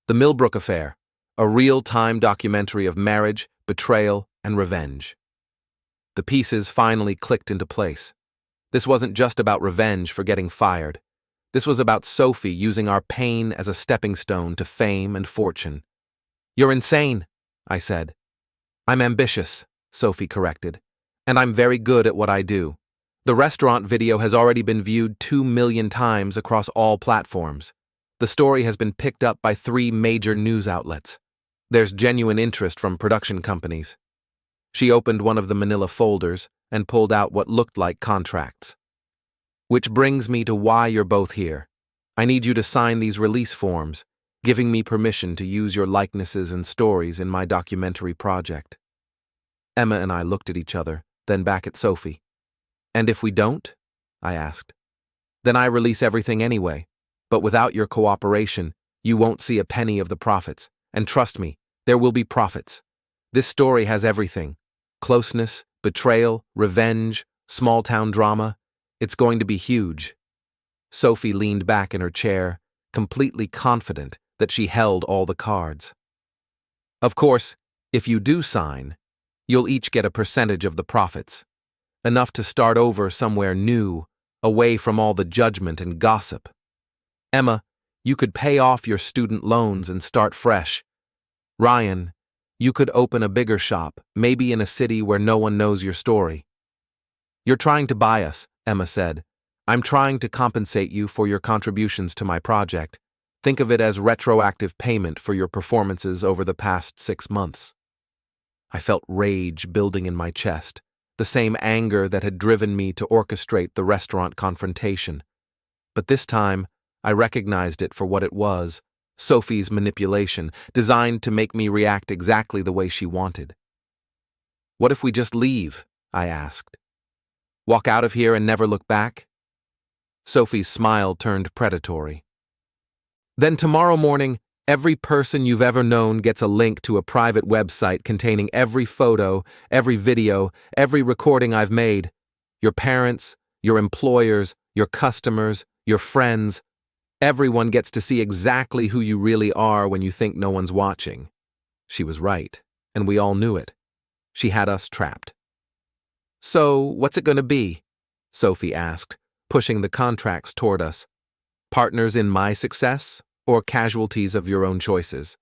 The Millbrook Affair, a real-time documentary of marriage, betrayal, and revenge." The pieces finally clicked into place. This wasn't just about revenge for getting fired. This was about Sophie using our pain as a stepping stone to fame and fortune. "You're insane," I said. "I'm ambitious," Sophie corrected. "And I'm very good at what I do. The restaurant video has already been viewed 2 million times across all platforms. The story has been picked up by 3 major news outlets. There's genuine interest from production companies." She opened one of the manila folders and pulled out what looked like contracts. "Which brings me to why you're both here. I need you to sign these release forms, giving me permission to use your likenesses and stories in my documentary project." Emma and I looked at each other, then back at Sophie. "And if we don't?" I asked. "Then I release everything anyway. But without your cooperation, you won't see a penny of the profits. And trust me, there will be profits. This story has everything. Closeness, betrayal, revenge, small-town drama. It's going to be huge." Sophie leaned back in her chair, completely confident that she held all the cards. "Of course, if you do sign, you'll each get a percentage of the profits. Enough to start over somewhere new, away from all the judgment and gossip. Emma, you could pay off your student loans and start fresh. Ryan, you could open a bigger shop, maybe in a city where no one knows your story." "You're trying to buy us," Emma said. I'm trying to compensate you for your contributions to my project. Think of it as retroactive payment for your performances over the past 6 months. I felt rage building in my chest, the same anger that had driven me to orchestrate the restaurant confrontation. But this time, I recognized it for what it was, Sophie's manipulation, designed to make me react exactly the way she wanted. What if we just leave? I asked. Walk out of here and never look back? Sophie's smile turned predatory. Then tomorrow morning, every person you've ever known gets a link to a private website containing every photo, every video, every recording I've made. Your parents, your employers, your customers, your friends. Everyone gets to see exactly who you really are when you think no one's watching. She was right, and we all knew it. She had us trapped. So, what's it going to be? Sophie asked, pushing the contracts toward us. Partners in my success, or casualties of your own choices?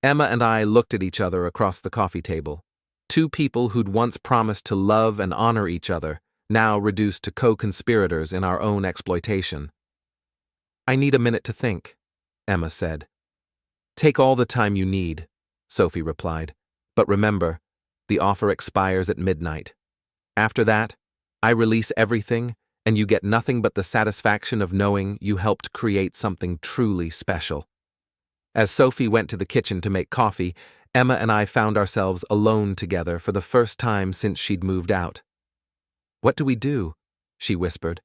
Emma and I looked at each other across the coffee table. Two people who'd once promised to love and honor each other, now reduced to co-conspirators in our own exploitation. I need a minute to think, Emma said. Take all the time you need, Sophie replied. But remember, the offer expires at midnight. After that, I release everything, and you get nothing but the satisfaction of knowing you helped create something truly special. As Sophie went to the kitchen to make coffee, Emma and I found ourselves alone together for the first time since she'd moved out. What do we do? She whispered.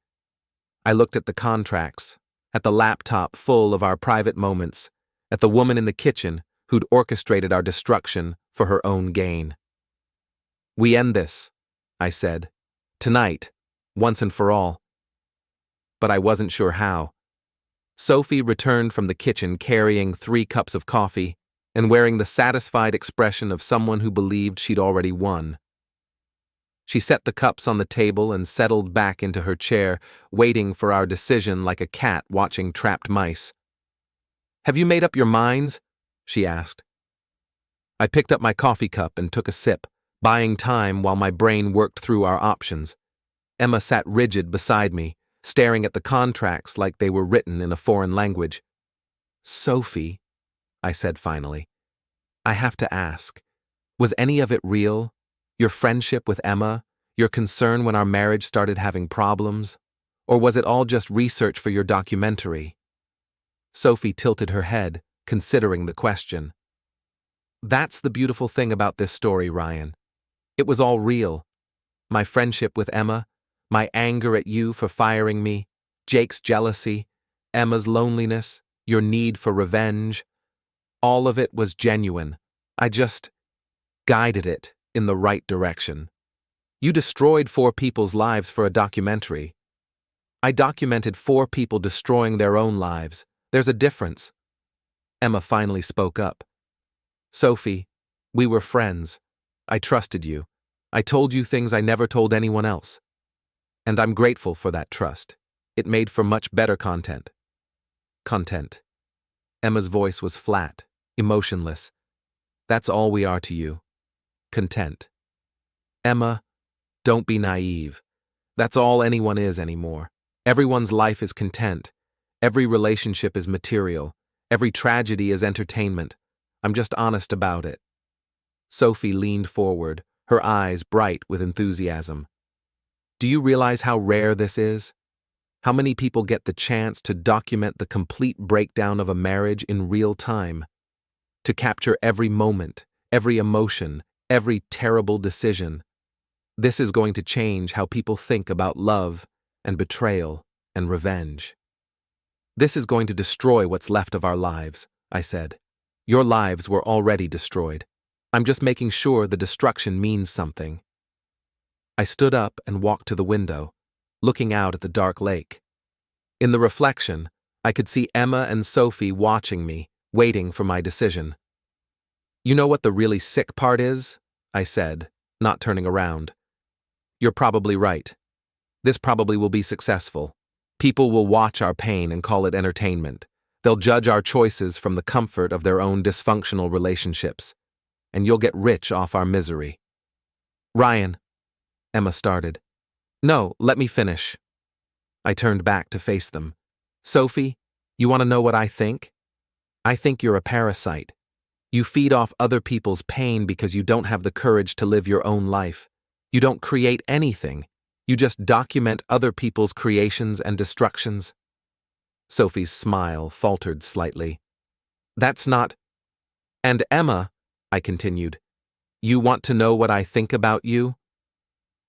I looked at the contracts, at the laptop full of our private moments, at the woman in the kitchen who'd orchestrated our destruction for her own gain. We end this, I said. Tonight, once and for all. But I wasn't sure how. Sophie returned from the kitchen carrying 3 cups of coffee and wearing the satisfied expression of someone who believed she'd already won. She set the cups on the table and settled back into her chair, waiting for our decision like a cat watching trapped mice. Have you made up your minds? She asked. I picked up my coffee cup and took a sip, buying time while my brain worked through our options. Emma sat rigid beside me, staring at the contracts like they were written in a foreign language. Sophie, I said finally, I have to ask, was any of it real? Your friendship with Emma? Your concern when our marriage started having problems? Or was it all just research for your documentary? Sophie tilted her head, considering the question. That's the beautiful thing about this story, Ryan. It was all real. My friendship with Emma, my anger at you for firing me, Jake's jealousy, Emma's loneliness, your need for revenge. All of it was genuine. I just guided it in the right direction. You destroyed 4 people's lives for a documentary. I documented 4 people destroying their own lives. There's a difference. Emma finally spoke up. Sophie, we were friends. I trusted you. I told you things I never told anyone else. And I'm grateful for that trust. It made for much better content. Content. Emma's voice was flat, emotionless. That's all we are to you. Content. Emma, don't be naive. That's all anyone is anymore. Everyone's life is content. Every relationship is material. Every tragedy is entertainment. I'm just honest about it. Sophie leaned forward, her eyes bright with enthusiasm. Do you realize how rare this is? How many people get the chance to document the complete breakdown of a marriage in real time? To capture every moment, every emotion, every terrible decision. This is going to change how people think about love and betrayal and revenge. This is going to destroy what's left of our lives, I said. Your lives were already destroyed. I'm just making sure the destruction means something. I stood up and walked to the window, looking out at the dark lake. In the reflection, I could see Emma and Sophie watching me, waiting for my decision. You know what the really sick part is? I said, not turning around. You're probably right. This probably will be successful. People will watch our pain and call it entertainment. They'll judge our choices from the comfort of their own dysfunctional relationships. And you'll get rich off our misery. Ryan, Emma started. No, let me finish. I turned back to face them. Sophie, you want to know what I think? I think you're a parasite. You feed off other people's pain because you don't have the courage to live your own life. You don't create anything. You just document other people's creations and destructions. Sophie's smile faltered slightly. That's not... And Emma, I continued, you want to know what I think about you?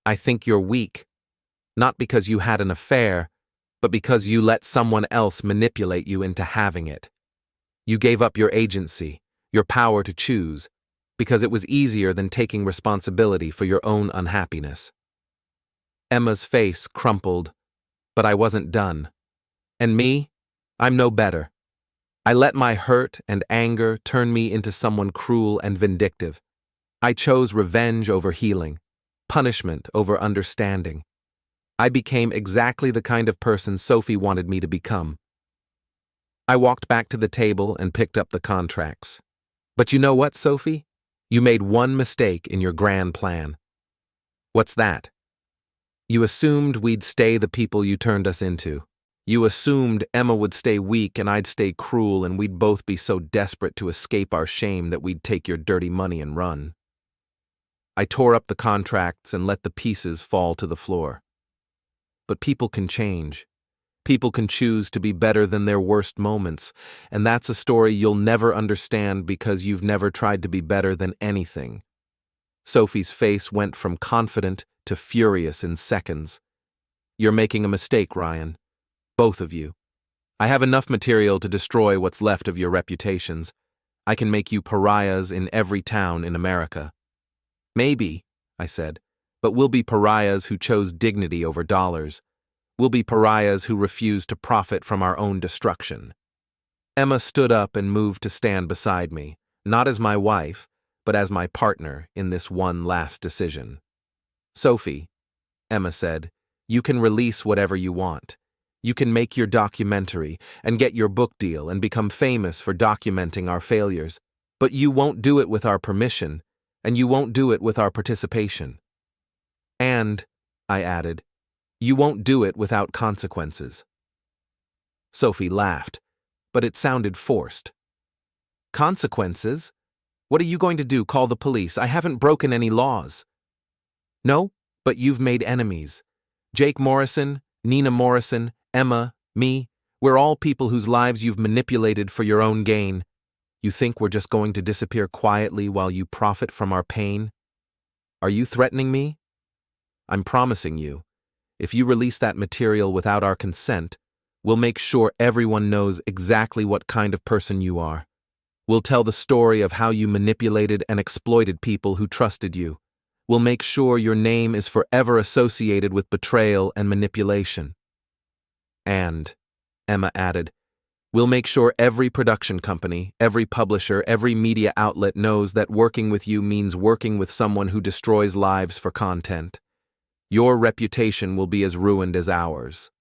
I think you're weak. Not because you had an affair, but because you let someone else manipulate you into having it. You gave up your agency, your power to choose, because it was easier than taking responsibility for your own unhappiness. Emma's face crumpled, but I wasn't done. And me? I'm no better. I let my hurt and anger turn me into someone cruel and vindictive. I chose revenge over healing, punishment over understanding. I became exactly the kind of person Sophie wanted me to become. I walked back to the table and picked up the contracts. But you know what, Sophie? You made one mistake in your grand plan. What's that? You assumed we'd stay the people you turned us into. You assumed Emma would stay weak and I'd stay cruel and we'd both be so desperate to escape our shame that we'd take your dirty money and run. I tore up the contracts and let the pieces fall to the floor. But people can change. People can choose to be better than their worst moments, and that's a story you'll never understand because you've never tried to be better than anything. Sophie's face went from confident to furious in seconds. You're making a mistake, Ryan. Both of you. I have enough material to destroy what's left of your reputations. I can make you pariahs in every town in America. Maybe, I said, but we'll be pariahs who chose dignity over dollars. We'll be pariahs who refuse to profit from our own destruction. Emma stood up and moved to stand beside me, not as my wife, but as my partner in this one last decision. Sophie, Emma said, you can release whatever you want. You can make your documentary and get your book deal and become famous for documenting our failures, but you won't do it with our permission, and you won't do it with our participation. And, I added, you won't do it without consequences. Sophie laughed, but it sounded forced. Consequences? What are you going to do, call the police? I haven't broken any laws. No, but you've made enemies. Jake Morrison, Nina Morrison, Emma, me, we're all people whose lives you've manipulated for your own gain. You think we're just going to disappear quietly while you profit from our pain? Are you threatening me? I'm promising you, if you release that material without our consent, we'll make sure everyone knows exactly what kind of person you are. We'll tell the story of how you manipulated and exploited people who trusted you. We'll make sure your name is forever associated with betrayal and manipulation. And, Emma added, we'll make sure every production company, every publisher, every media outlet knows that working with you means working with someone who destroys lives for content. Your reputation will be as ruined as ours.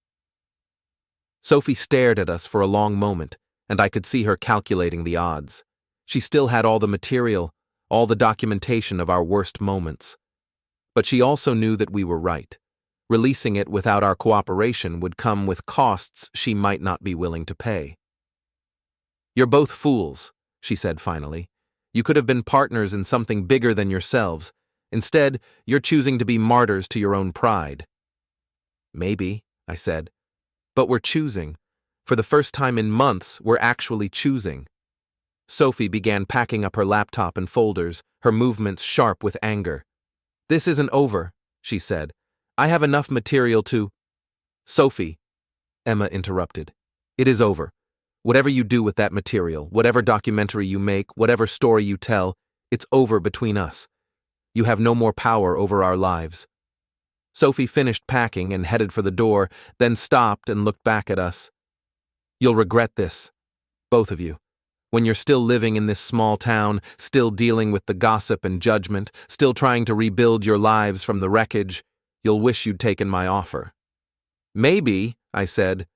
Sophie stared at us for a long moment, and I could see her calculating the odds. She still had all the material, all the documentation of our worst moments. But she also knew that we were right. Releasing it without our cooperation would come with costs she might not be willing to pay. You're both fools, she said finally. You could have been partners in something bigger than yourselves. Instead, you're choosing to be martyrs to your own pride. Maybe, I said. But we're choosing. For the first time in months, we're actually choosing. Sophie began packing up her laptop and folders, her movements sharp with anger. This isn't over, she said. I have enough material to... Sophie, Emma interrupted. It is over. Whatever you do with that material, whatever documentary you make, whatever story you tell, it's over between us. You have no more power over our lives. Sophie finished packing and headed for the door, then stopped and looked back at us. You'll regret this, both of you. When you're still living in this small town, still dealing with the gossip and judgment, still trying to rebuild your lives from the wreckage, you'll wish you'd taken my offer. Maybe, I said,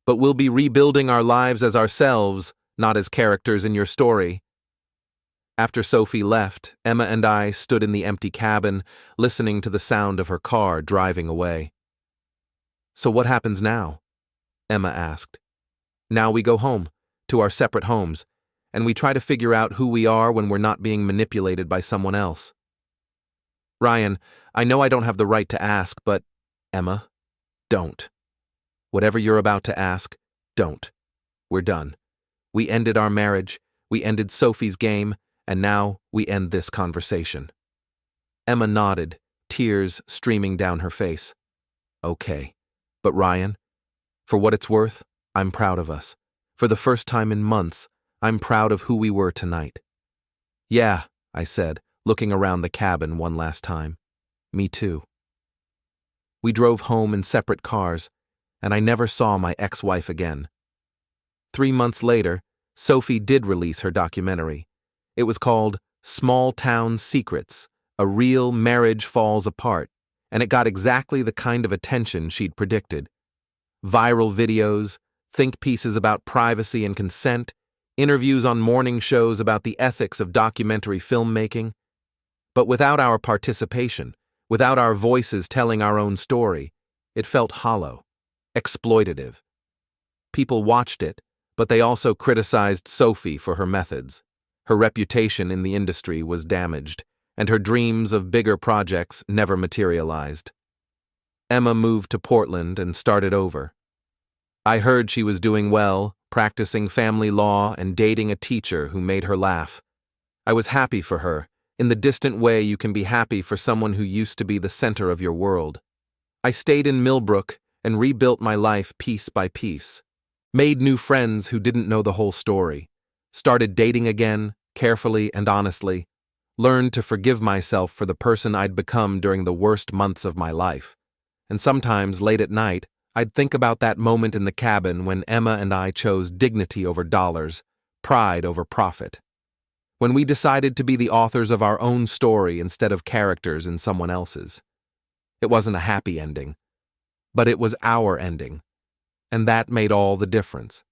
but we'll be rebuilding our lives as ourselves, not as characters in your story. After Sophie left, Emma and I stood in the empty cabin, listening to the sound of her car driving away. So what happens now? Emma asked. Now we go home, to our separate homes, and we try to figure out who we are when we're not being manipulated by someone else. Ryan, I know I don't have the right to ask, but… Emma, don't. Whatever you're about to ask, don't. We're done. We ended our marriage, we ended Sophie's game, and now we end this conversation. Emma nodded, tears streaming down her face. Okay. But Ryan, for what it's worth, I'm proud of us. For the first time in months, I'm proud of who we were tonight. Yeah, I said, looking around the cabin one last time. Me too. We drove home in separate cars, and I never saw my ex-wife again. 3 months later, Sophie did release her documentary. It was called Small Town Secrets, A Real Marriage Falls Apart, and it got exactly the kind of attention she'd predicted. Viral videos, think pieces about privacy and consent, interviews on morning shows about the ethics of documentary filmmaking. But without our participation, without our voices telling our own story, it felt hollow, exploitative. People watched it, but they also criticized Sophie for her methods. Her reputation in the industry was damaged, and her dreams of bigger projects never materialized. Emma moved to Portland and started over. I heard she was doing well, practicing family law and dating a teacher who made her laugh. I was happy for her, in the distant way you can be happy for someone who used to be the center of your world. I stayed in Millbrook and rebuilt my life piece by piece. Made new friends who didn't know the whole story. Started dating again, carefully and honestly. Learned to forgive myself for the person I'd become during the worst months of my life. And sometimes, late at night, I'd think about that moment in the cabin when Emma and I chose dignity over dollars, pride over profit. When we decided to be the authors of our own story instead of characters in someone else's. It wasn't a happy ending, but it was our ending, and that made all the difference.